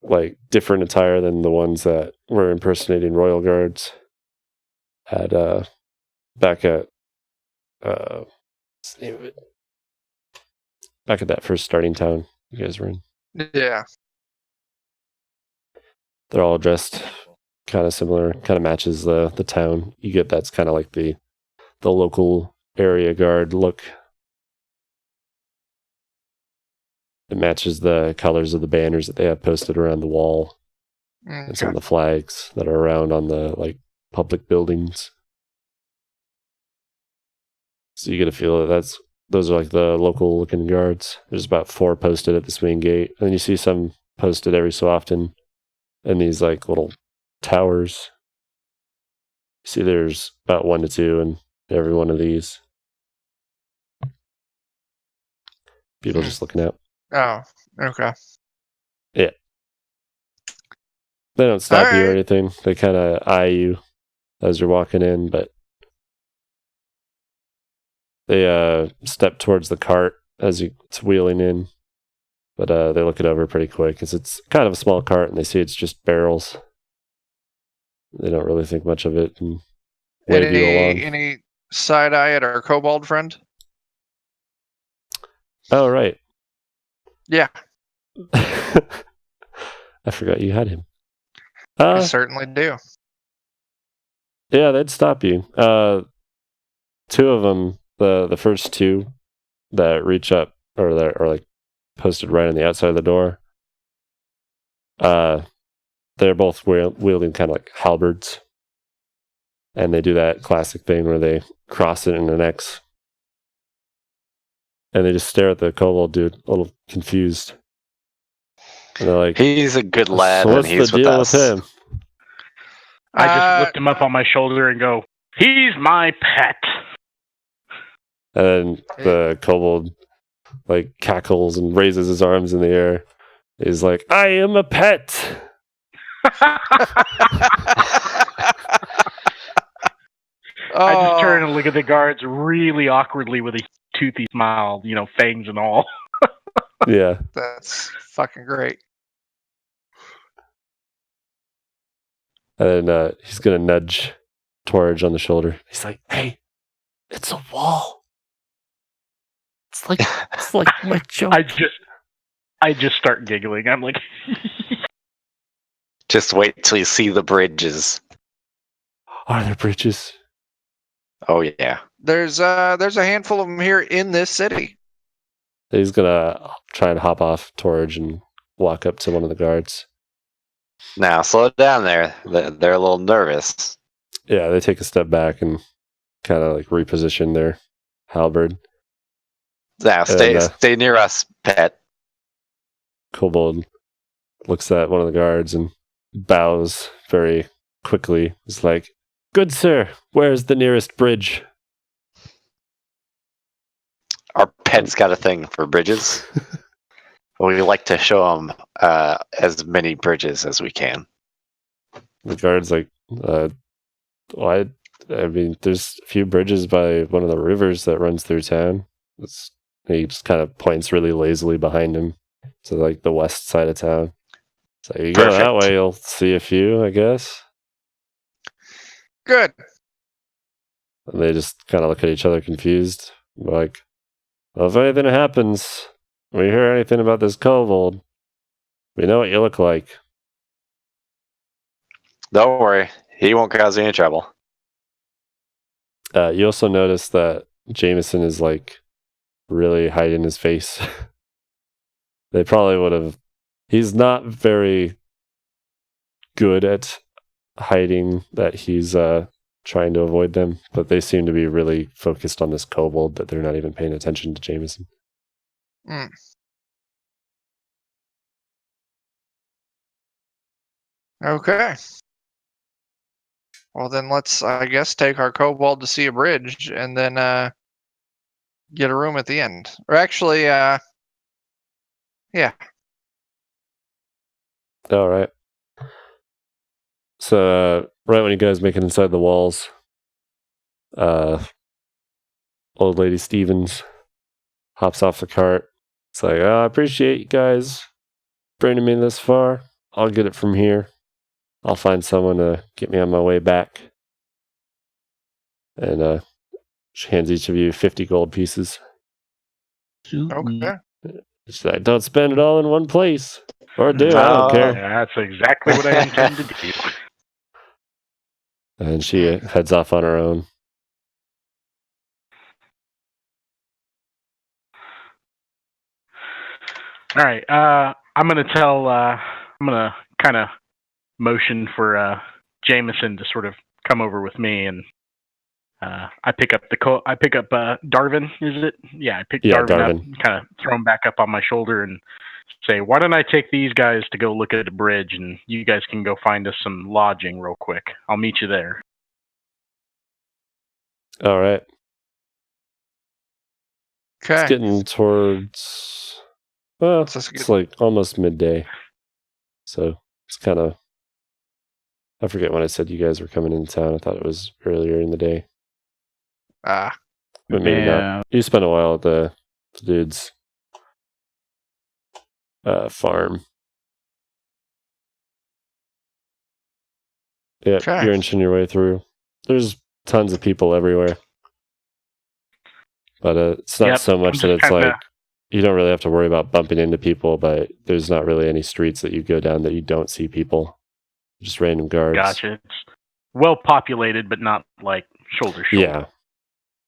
like different attire than the ones that were impersonating royal guards at back at what's the name of it? Back at that first starting town you guys were in. Yeah. They're all dressed kind of similar, kind of matches the town. You get that's kind of like the local area guard look. It matches the colors of the banners that they have posted around the wall and some of the flags that are around on the like public buildings. So you get a feel that those are like the local looking guards. There's about 4 posted at this main gate, and then you see some posted every so often in these like little towers. You see there's about 1 to 2 in every one of these. People just looking out. Oh, okay. Yeah. They don't stop you or Alright. anything. They kind of eye you as you're walking in, but they step towards the cart as it's wheeling in. But they look it over pretty quick because it's kind of a small cart and they see it's just barrels. They don't really think much of it and wave you along. Any side eye at our kobold friend? Oh, right. Yeah, I forgot you had him. I certainly do. Yeah, they'd stop you. 2 of them, the first 2 that reach up or that are like posted right on the outside of the door, they're both wielding kind of like halberds. And they do that classic thing where they cross it in an X. And they just stare at the kobold dude, a little confused. And they're like, He's a good lad, so and what's the he's with deal us. with him? I just lift him up on my shoulder and go, "He's my pet." And then the kobold like cackles and raises his arms in the air. He's like, I am a pet. I just turn and look at the guards really awkwardly with a toothy smile, fangs and all. Yeah. That's fucking great. And then he's going to nudge Torridge on the shoulder. He's like, hey, it's a wall. It's like my joke. I just start giggling. I'm like, Just wait till you see the bridges. Are there bridges? Oh yeah. There's a handful of them here in this city. He's going to try and hop off Torridge and walk up to one of the guards. Now slow down there. They're a little nervous. Yeah, they take a step back and kind of like reposition their halberd. Now stay near us, pet. Kobold looks at one of the guards and bows very quickly. He's like, good sir, where's the nearest bridge? Our pet's got a thing for bridges. We like to show them as many bridges as we can. The guard's like, I mean, there's a few bridges by one of the rivers that runs through town. He just kind of points really lazily behind him to like the west side of town. So you go that way, you'll see a few, I guess. Good. And they just kind of look at each other confused. Like, well, if anything happens, we hear anything about this kobold, we know what you look like. Don't worry, he won't cause you any trouble. You also notice that Jameson is like really hiding his face. They probably would have. He's not very good at hiding that he's trying to avoid them, but they seem to be really focused on this kobold that they're not even paying attention to Jameson. Okay. Well, then let's, I guess, take our kobold to see a bridge and then get a room at the end. Or actually, yeah. All right. So right when you guys make it inside the walls, old lady Stevens hops off the cart. It's like, oh, I appreciate you guys bringing me this far. I'll get it from here. I'll find someone to get me on my way back. And she hands each of you 50 gold pieces. Okay. She's like, don't spend it all in one place. Or do, I don't No. care. That's exactly what I intend to do. And she heads off on her own. All right. I'm gonna kind of motion for Jameson to sort of come over with me, and I pick up Darvin. Is it? Yeah, I pick Darvin up, kind of throw him back up on my shoulder, and say, "Why don't I take these guys to go look at the bridge, and you guys can go find us some lodging real quick. I'll meet you there." All right. Okay. It's getting towards, well, it's like almost midday. So it's kind of, I forget when I said you guys were coming into town. I thought it was earlier in the day. But maybe not. You spent a while at the dude's farm. Yeah, you're inching your way through. There's tons of people everywhere. But it's not so much that it's like, you don't really have to worry about bumping into people, but there's not really any streets that you go down that you don't see people. Just random guards. Gotcha. It's well populated, but not like shoulder to shoulder.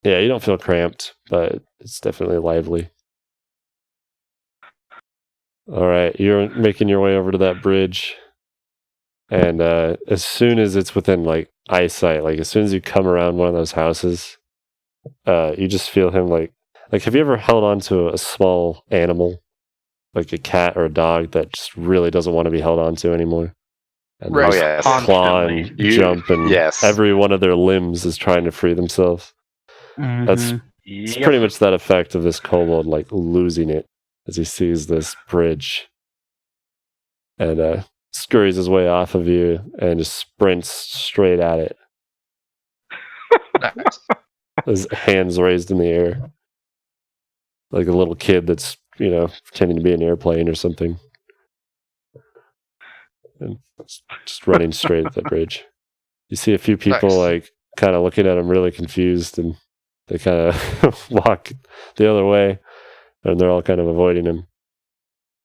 Yeah, you don't feel cramped, but it's definitely lively. All right, you're making your way over to that bridge. And as soon as it's within like eyesight, like as soon as you come around one of those houses, you just feel him like have you ever held on to a small animal, like a cat or a dog that just really doesn't want to be held on to anymore? And Oh, yes. claw and jump, and every one of their limbs is trying to free themselves. It's pretty much that effect of this kobold like losing it as he sees this bridge. And scurries his way off of you and just sprints straight at it. Nice. His hands raised in the air. Like a little kid that's, pretending to be an airplane or something. And just running straight at that bridge. You see a few people like kind of looking at him really confused, and they kind of walk the other way, and they're all kind of avoiding him.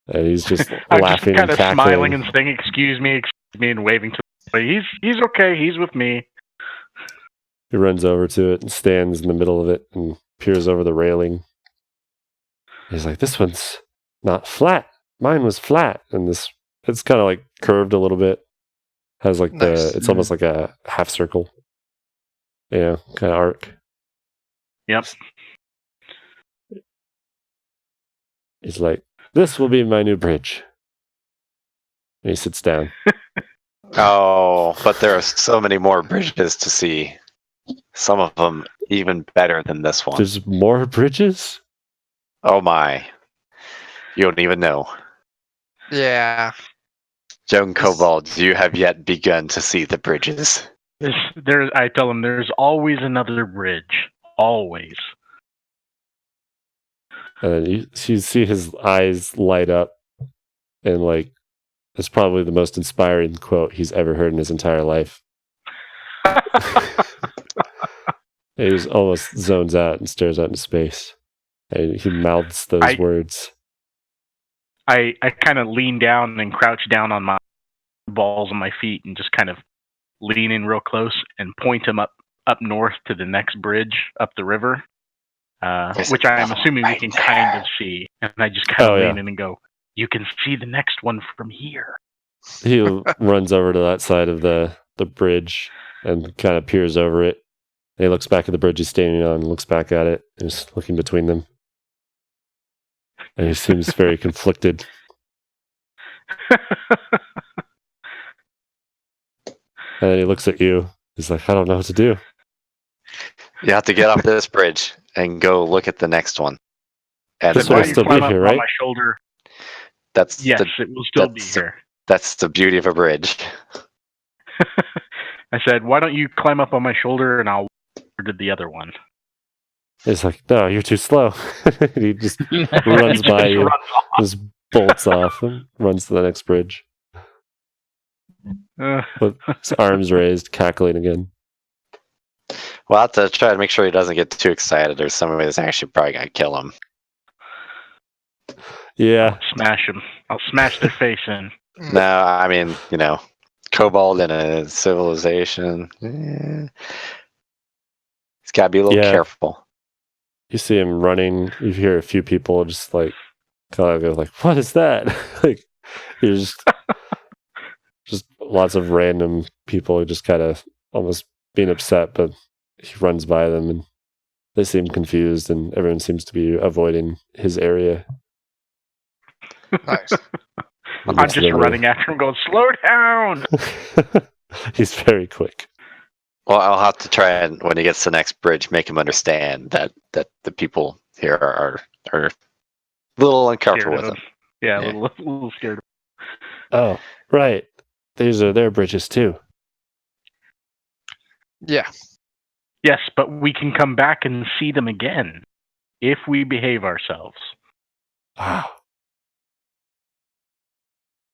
And he's just laughing kind and of cackling. Smiling and saying, excuse me, and waving to him. He's okay, he's with me. He runs over to it and stands in the middle of it and peers over the railing. He's like, this one's not flat. Mine was flat. And it's kind of like curved a little bit. Has like it's almost like a half circle. Kind of arc. Yep. He's like, this will be my new bridge. And he sits down. Oh, but there are so many more bridges to see. Some of them even better than this one. There's more bridges? Oh my. You don't even know. Yeah. Young kobolds, you have yet begun to see the bridges. I tell him there's always another bridge. Always. And you see his eyes light up, and like, it's probably the most inspiring quote he's ever heard in his entire life. He just almost zones out and stares out into space. And he mouths those words. I kind of lean down and crouch down on my balls on my feet and just kind of lean in real close and point him up north to the next bridge up the river, which I'm assuming we can kind of see. And I just kind of lean in and go, you can see the next one from here. He runs over to that side of the bridge and kind of peers over it. And he looks back at the bridge he's standing on and looks back at it and is looking between them. And he seems very conflicted. And then he looks at you. He's like, I don't know what to do. You have to get off this bridge and go look at the next one. And This Why one don't will you still be climb up here, on right? my shoulder? that's Yes, the it will still be that's here. that's the beauty of a bridge. I said, why don't you climb up on my shoulder and I'll walk to the other one. He's like, no, you're too slow. He just runs by you, just bolts off and runs to the next bridge Uh, with his arms raised, cackling again. We'll have to try to make sure he doesn't get too excited, or somebody that's actually probably gonna kill him. Yeah, smash him. I'll smash their face in. No, I mean, Kobold in a civilization. He's got to be a little careful. you see him running. You hear a few people just like kind of go like, "What is that?" Like you're just lots of random people just kind of almost being upset, but he runs by them and they seem confused, and everyone seems to be avoiding his area. Nice. I'm just running after him, going, slow down! He's very quick. Well, I'll have to try and, when he gets to the next bridge, make him understand that the people here are a little uncomfortable with him. Yeah, Yeah. a little scared. Oh, right. These are their bridges too. Yeah. Yes, but we can come back and see them again if we behave ourselves. Wow.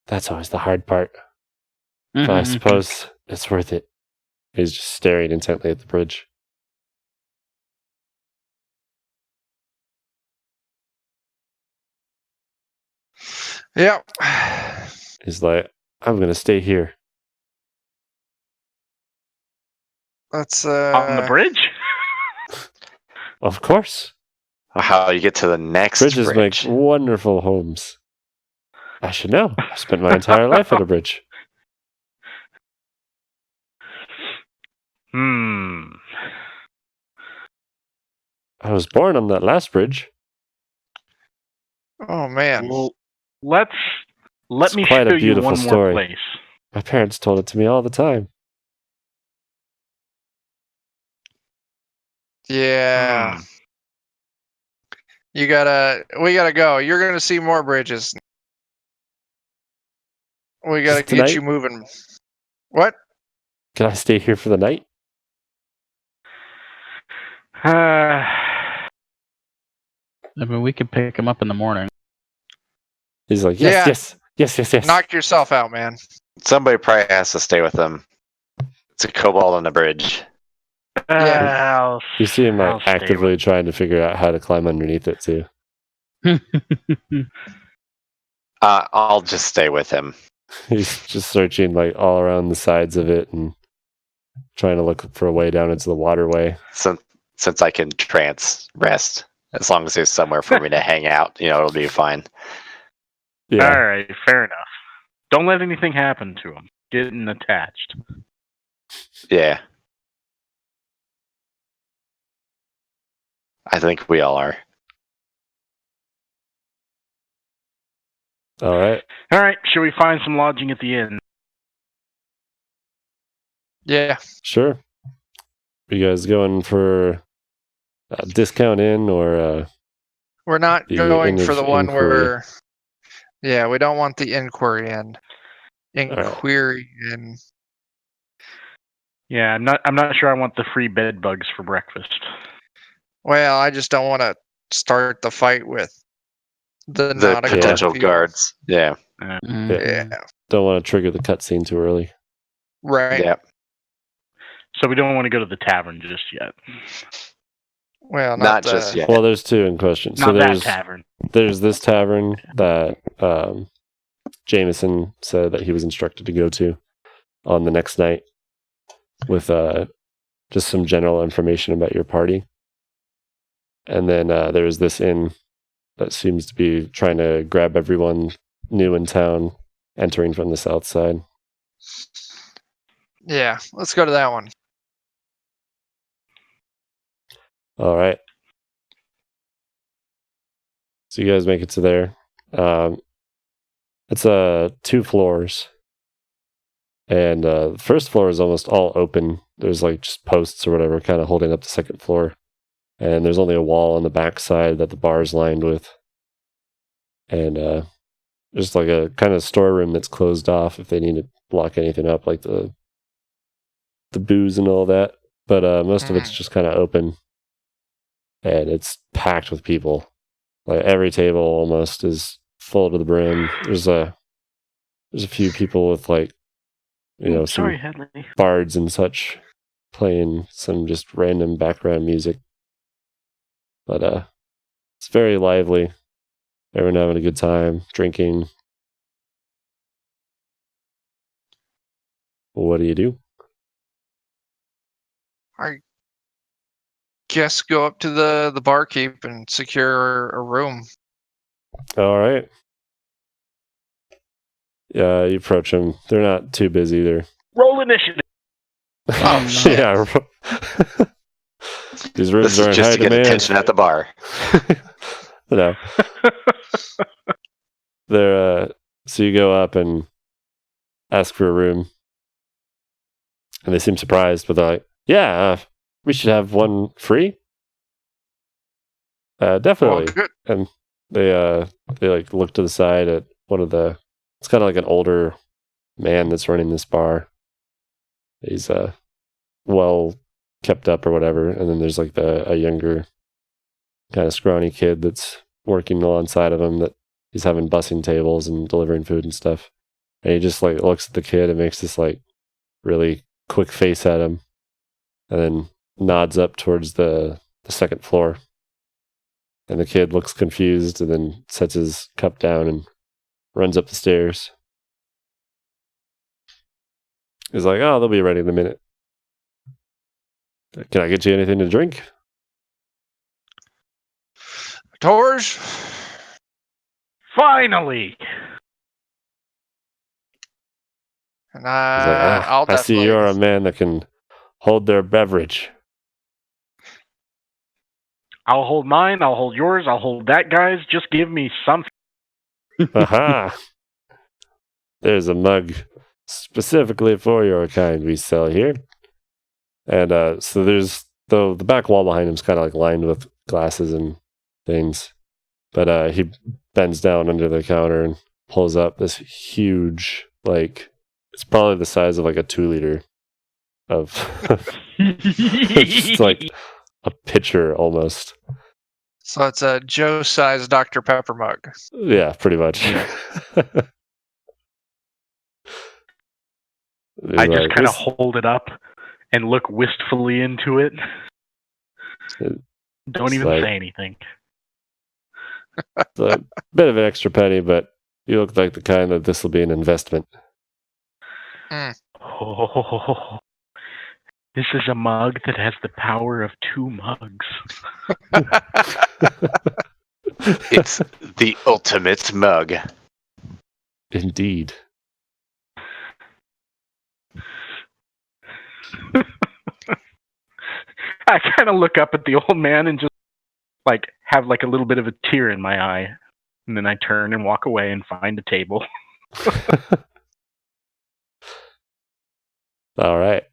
That's always the hard part. But I suppose it's worth it. He's just staring intently at the bridge. Yep. He's like, I'm going to stay here. That's On the bridge? Of course. How you get to the next Bridges bridge? make wonderful homes. I should know. I spent my entire life at a bridge. I was born on that last bridge. Oh man. Well, let It's me quite a show you beautiful one story. more place. My parents told it to me all the time. Yeah. We gotta go. You're gonna see more bridges. We gotta Just get tonight? you moving. What? Can I stay here for the night? I mean, we could pick him up in the morning. He's like, Yeah. yes. Knock yourself out, man. Somebody probably has to stay with them. It's a kobold on the bridge. Yeah. You see him I'll like stay actively trying to figure out how to climb underneath it too. I'll just stay with him. He's just searching like all around the sides of it and trying to look for a way down into the waterway. Since I can trance rest, as long as there's somewhere for me to hang out, it'll be fine. Yeah. All right, fair enough. Don't let anything happen to him. Getting attached. Yeah. I think we all are. All right. All right, should we find some lodging at the inn? Yeah. Sure. You guys going for a discount in or We're not The going for the one inquiry. where. Yeah, we don't want the inquiry in. right. Inquiry in. Yeah, I'm not sure I want the free bed bugs for breakfast. Well, I just don't want to start the fight with the The Nautica potential people. guards. Yeah. Yeah. don't want to trigger the cutscene too early? Right. Yeah. So we don't want to go to the tavern just yet. Well, Not just yet. Well, there's two in question. Not So that tavern. there's this tavern that Jameson said that he was instructed to go to on the next night with just some general information about your party. And then there's this inn that seems to be trying to grab everyone new in town entering from the south side. Yeah. Let's go to that one. All right. So you guys make it to there. It's 2 floors. And the first floor is almost all open. There's like just posts or whatever kind of holding up the second floor. And there's only a wall on the back side that the bar is lined with. And just like a kind of storeroom that's closed off if they need to block anything up, like the booze and all that. But most of it's just kind of open. And it's packed with people. Like every table almost is full to the brim. There's a few people with like, some Sorry, Hadley. bards and such playing some just random background music. But it's very lively. Everyone having a good time, drinking. What do you do? I guess go up to the barkeep and secure a room. All right. Yeah, you approach them. They're not too busy. They're Roll initiative. Oh, shit. yeah. These rooms This is are in just high to get demand. attention at the bar. No. They're so you go up and ask for a room, and they seem surprised, but they're like, "Yeah, we should have one free." Definitely. Well, good. And they like look to the side at one of the. It's kind of like an older man that's running this bar. He's well kept up or whatever, and then there's like a younger kind of scrawny kid that's working alongside of him that he's having bussing tables and delivering food and stuff. And he just like looks at the kid and makes this like really quick face at him, and then nods up towards the second floor. And the kid looks confused and then sets his cup down and runs up the stairs. He's like, "Oh, they'll be ready in a minute. Can I get you anything to drink?" Torge? Finally. And He's like, I'll I see definitely- you're a man that can hold their beverage. I'll hold mine. I'll hold yours. I'll hold that guy's. Just give me something. Aha! There's a mug specifically for your kind we sell here. And so there's the back wall behind him is kind of like lined with glasses and things. But he bends down under the counter and pulls up this huge, like, it's probably the size of like a 2-liter of it's just like a pitcher almost. So it's a Joe-sized Dr. Pepper mug. Yeah, pretty much. I just kind of hold it up and look wistfully into it. Don't It's even like- say anything. It's a bit of an extra penny, but you look like the kind that this will be an investment. Oh, this is a mug that has the power of 2 mugs. It's the ultimate mug. Indeed. I kind of look up at the old man and just like have like a little bit of a tear in my eye, and then I turn and walk away and find a table. All right.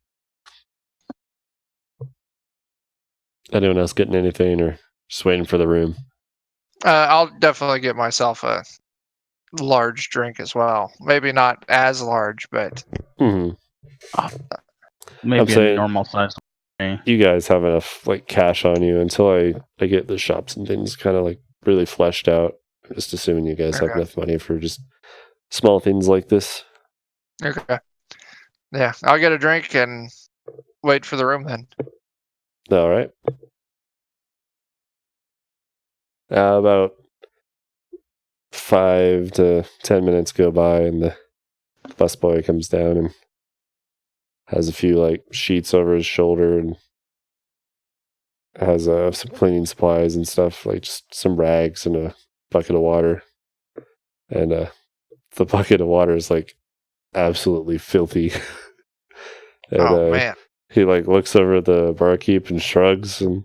Anyone else getting anything or just waiting for the room? I'll definitely get myself a large drink as well. Maybe not as large, but Hmm. Maybe a saying- normal size. You guys have enough like cash on you until I get the shops and things kind of like really fleshed out. I'm just assuming you guys have Okay. enough money for just small things like this. okay. Yeah, I'll get a drink and wait for the room then. All right. About 5 to 10 minutes go by, and the busboy comes down and has a few like sheets over his shoulder and has some cleaning supplies and stuff, like just some rags and a bucket of water. And the bucket of water is like absolutely filthy. And, Oh man. he like looks over at the barkeep and shrugs, and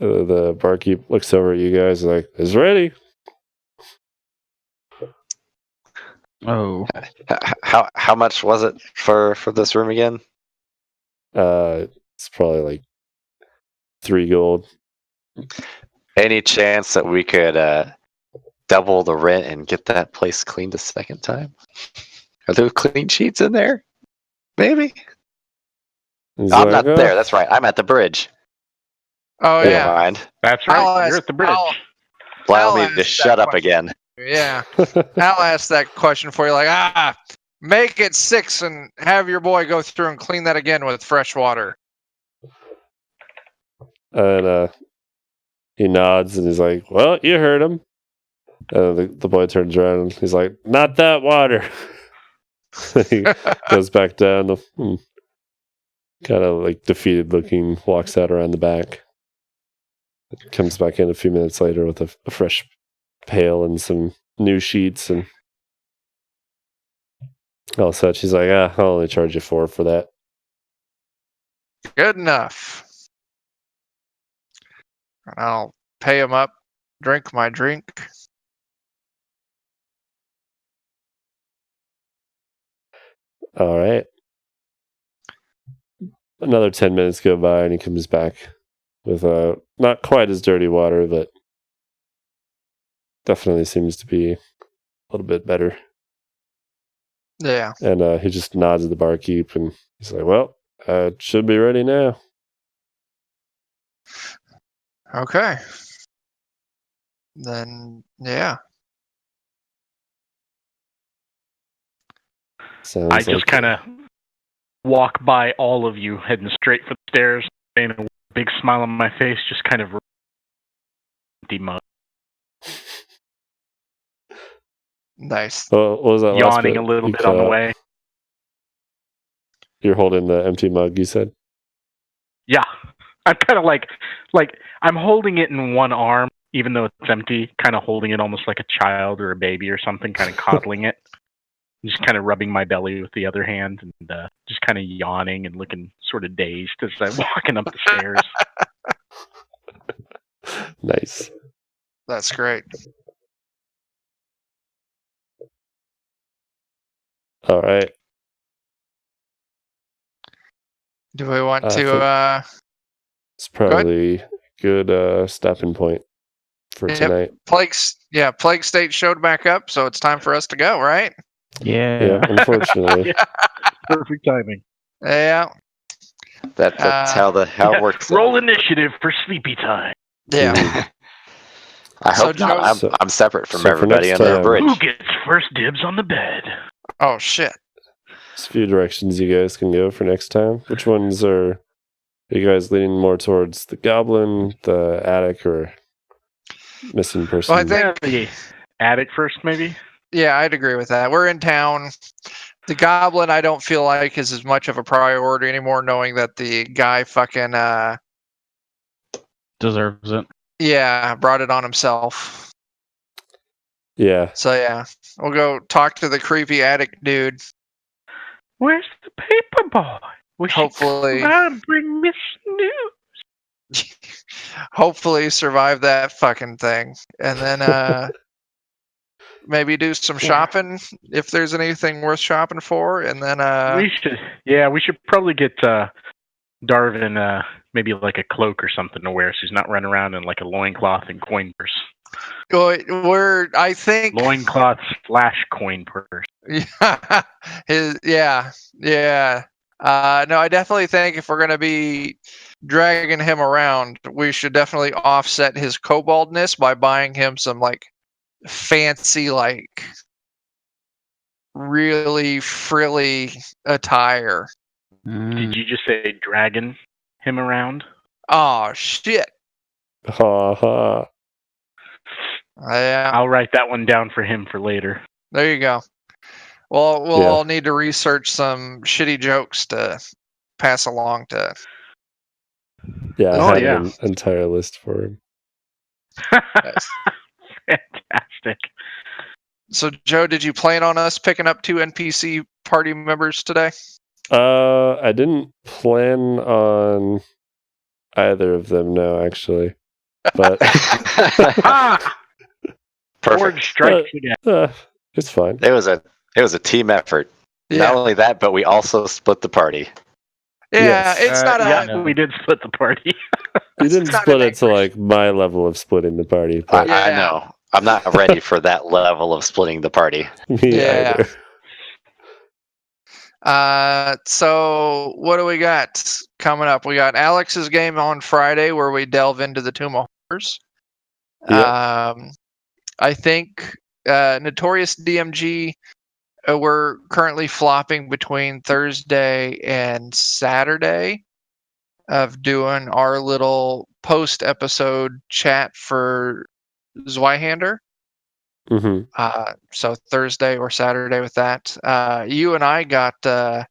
the barkeep looks over at you guys and like, "It's ready." Oh, How much was it for this room again? It's probably like 3 gold. Any chance that we could double the rent and get that place cleaned a second time? Are there clean sheets in there? Maybe. He's I'm like, not there. That's right. I'm at the bridge. Oh Never yeah. mind. That's right. I'll You're ask- at the bridge. Allow I'll me ask to that shut up question. again. Yeah. I'll ask that question for you. Like, make it 6 and have your boy go through and clean that again with fresh water. and he nods and he's like, "Well, you heard him." The boy turns around and he's like, "Not that water." He goes back down, kind of like defeated looking, walks out around the back. Comes back in a few minutes later with a fresh pail and some new sheets and all such. He's like, I'll only charge you 4 for that. Good enough. I'll pay him up, drink my drink. All right. Another 10 minutes go by and he comes back with not quite as dirty water, but definitely seems to be a little bit better. Yeah. And he just nods at the barkeep and he's like, "Well, it should be ready now." Okay. Then, yeah. Sounds I like just kind of walk by all of you, heading straight for the stairs, and a big smile on my face, just kind of empty mug, Nice. what was that last yawning bit? a little You bit on the cut out. way. You're holding the empty mug, you said? Yeah, I'm kind of like I'm holding it in one arm, even though it's empty, kind of holding it almost like a child or a baby or something, kind of coddling it. Just kind of rubbing my belly with the other hand and just kind of yawning and looking sort of dazed as I'm walking up the stairs. Nice. That's great. All right. Do we want I think- to It's probably a good stopping point for Yep. tonight. Plague State showed back up, so it's time for us to go, right? Yeah, unfortunately. Perfect timing. Yeah. That's how it works. Roll initiative for sleepy time. Yeah. I So hope not. Joe- I'm separate from so for everybody next under a time- bridge. Who gets first dibs on the bed? Oh shit. There's a few directions you guys can go for next time. Which ones are you guys leaning more towards? The goblin, the attic, or missing person? Well, I think The attic first, maybe. yeah, I'd agree with that. We're in town. The goblin I don't feel like is as much of a priority anymore, knowing that the guy fucking deserves it. brought it on himself. Yeah. So yeah. We'll go talk to the creepy attic dude. Where's the paper boy? We should Hopefully- come out and bring Miss News. Hopefully survive that fucking thing. And then maybe do some shopping if there's anything worth shopping for. And then we should probably get Darvin maybe like a cloak or something to wear so he's not running around in like a loincloth and coin purse. I think Loincloth / coin purse. Yeah, yeah. No, I definitely think if we're gonna be dragging him around, we should definitely offset his koboldness by buying him some like fancy, like really frilly attire. Did you just say dragging him around? Oh shit! Ha ha. Yeah, I'll write that one down for him for later. there you go. Well, we'll Yeah. all need to research some shitty jokes to pass along to. Yeah, Oh, I had yeah. an entire list for him. Nice. Fantastic. So, Joe, did you plan on us picking up 2 NPC party members today? I didn't plan on either of them, no, actually. But Ah! Forge Perfect. strikes again. it's fine. It was a It was a team effort. Not Yeah, only that, but we also split the party. yeah. Yes. It's not Yeah, we did split the party. You It's didn't not split an it to like my level of splitting the party, I, but Yeah. I know. I'm not ready for that level of splitting the party. me Yeah. either. So what do we got coming up? We got Alex's game on Friday where we delve into the Tomb of Horrors. Yep. I think Notorious DMG. We're currently flopping between Thursday and Saturday of doing our little post episode chat for Zweihander. hmm So Thursday or Saturday with that. You and I got a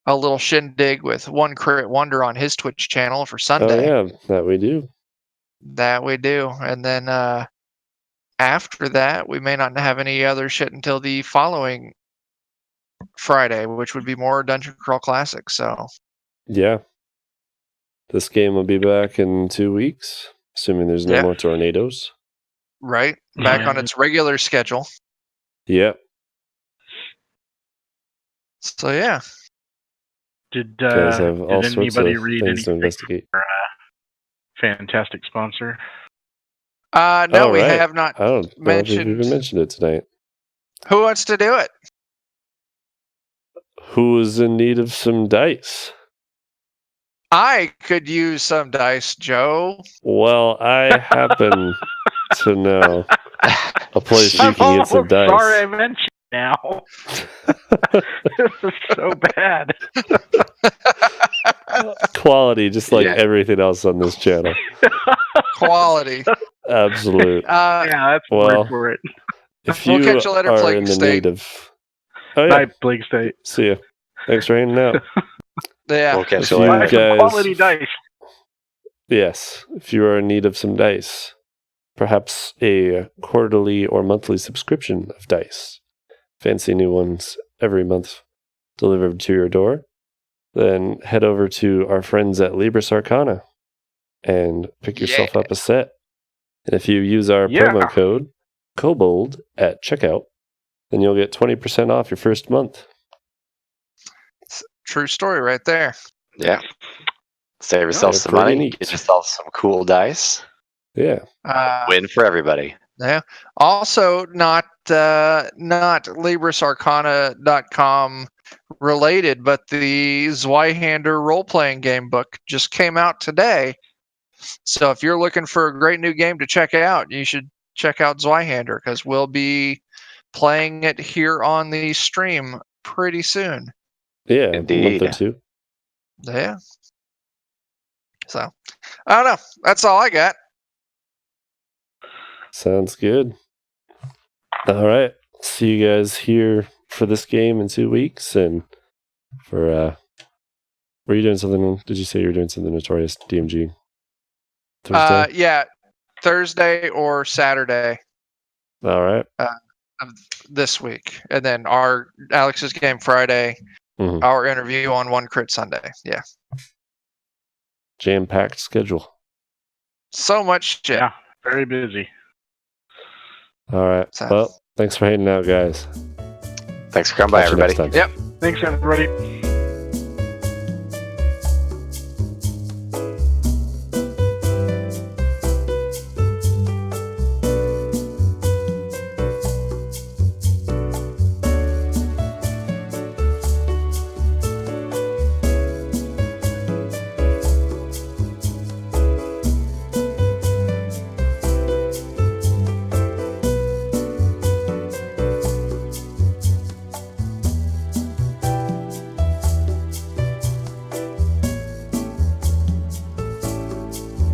little shindig with One Crit Wonder on his Twitch channel for Oh Sunday. yeah, that we do. That we do. And then after that, we may not have any other shit until the following Friday, which would be more Dungeon Crawl Classic. So, Yeah. This game will be back in 2 weeks, assuming there's no Yeah. more tornadoes. right, back on Yeah. its regular schedule. Yep. So, yeah. Did You guys have all sorts anybody of read things to anything investigate. for fantastic sponsor? No, Oh, we right. have not I don't know if we've mentioned. even mentioned it tonight. Who wants to do it? Who is in need of some dice? I could use some dice, Joe. Well, I happen to know a place you I'm can get some almost sorry I dice. mentioned now. This is so bad. Quality, just like Yeah. everything else on this channel. Quality. Absolute. Yeah, that's the Well, word for it. If We'll you catch you later, are Plague in the State. need of... Oh, yeah. Night, Plague State. See ya. Thanks for hanging out. Yeah. We'll catch If you you Buy later. some guys- quality dice. Yes, if you are in need of some dice, perhaps a quarterly or monthly subscription of dice, fancy new ones every month delivered to your door, then head over to our friends at Libris Arcana and pick yourself up a set. And if you use our Yeah. promo code Kobold at checkout, then you'll get 20% off your first month. True story right there. Yeah. Save yourself They're some pretty money. neat. Get yourself some cool dice. Yeah. Win for everybody. Yeah. Also, not LibrisArcana.com related, but the Zweihander role-playing game book just came out today. So if you're looking for a great new game to check out, you should check out Zweihander because we'll be playing it here on the stream pretty soon. Yeah, a month or Indeed. two. Yeah. So, I don't know. That's all I got. Sounds good. All right. See you guys here for this game in 2 weeks. And for, were you doing something? Did you say you were doing something Notorious DMG? Thursday? Yeah, Thursday or Saturday All right. of this week, and then our Alex's game Friday. Mhm. Our interview on One Crit Sunday. Yeah, Jam-packed schedule. so much shit. Yeah, very busy. All right. So- Well, thanks for hanging out, guys. Thanks for coming by, Catch you next everybody. time. Yep. Thanks, everybody.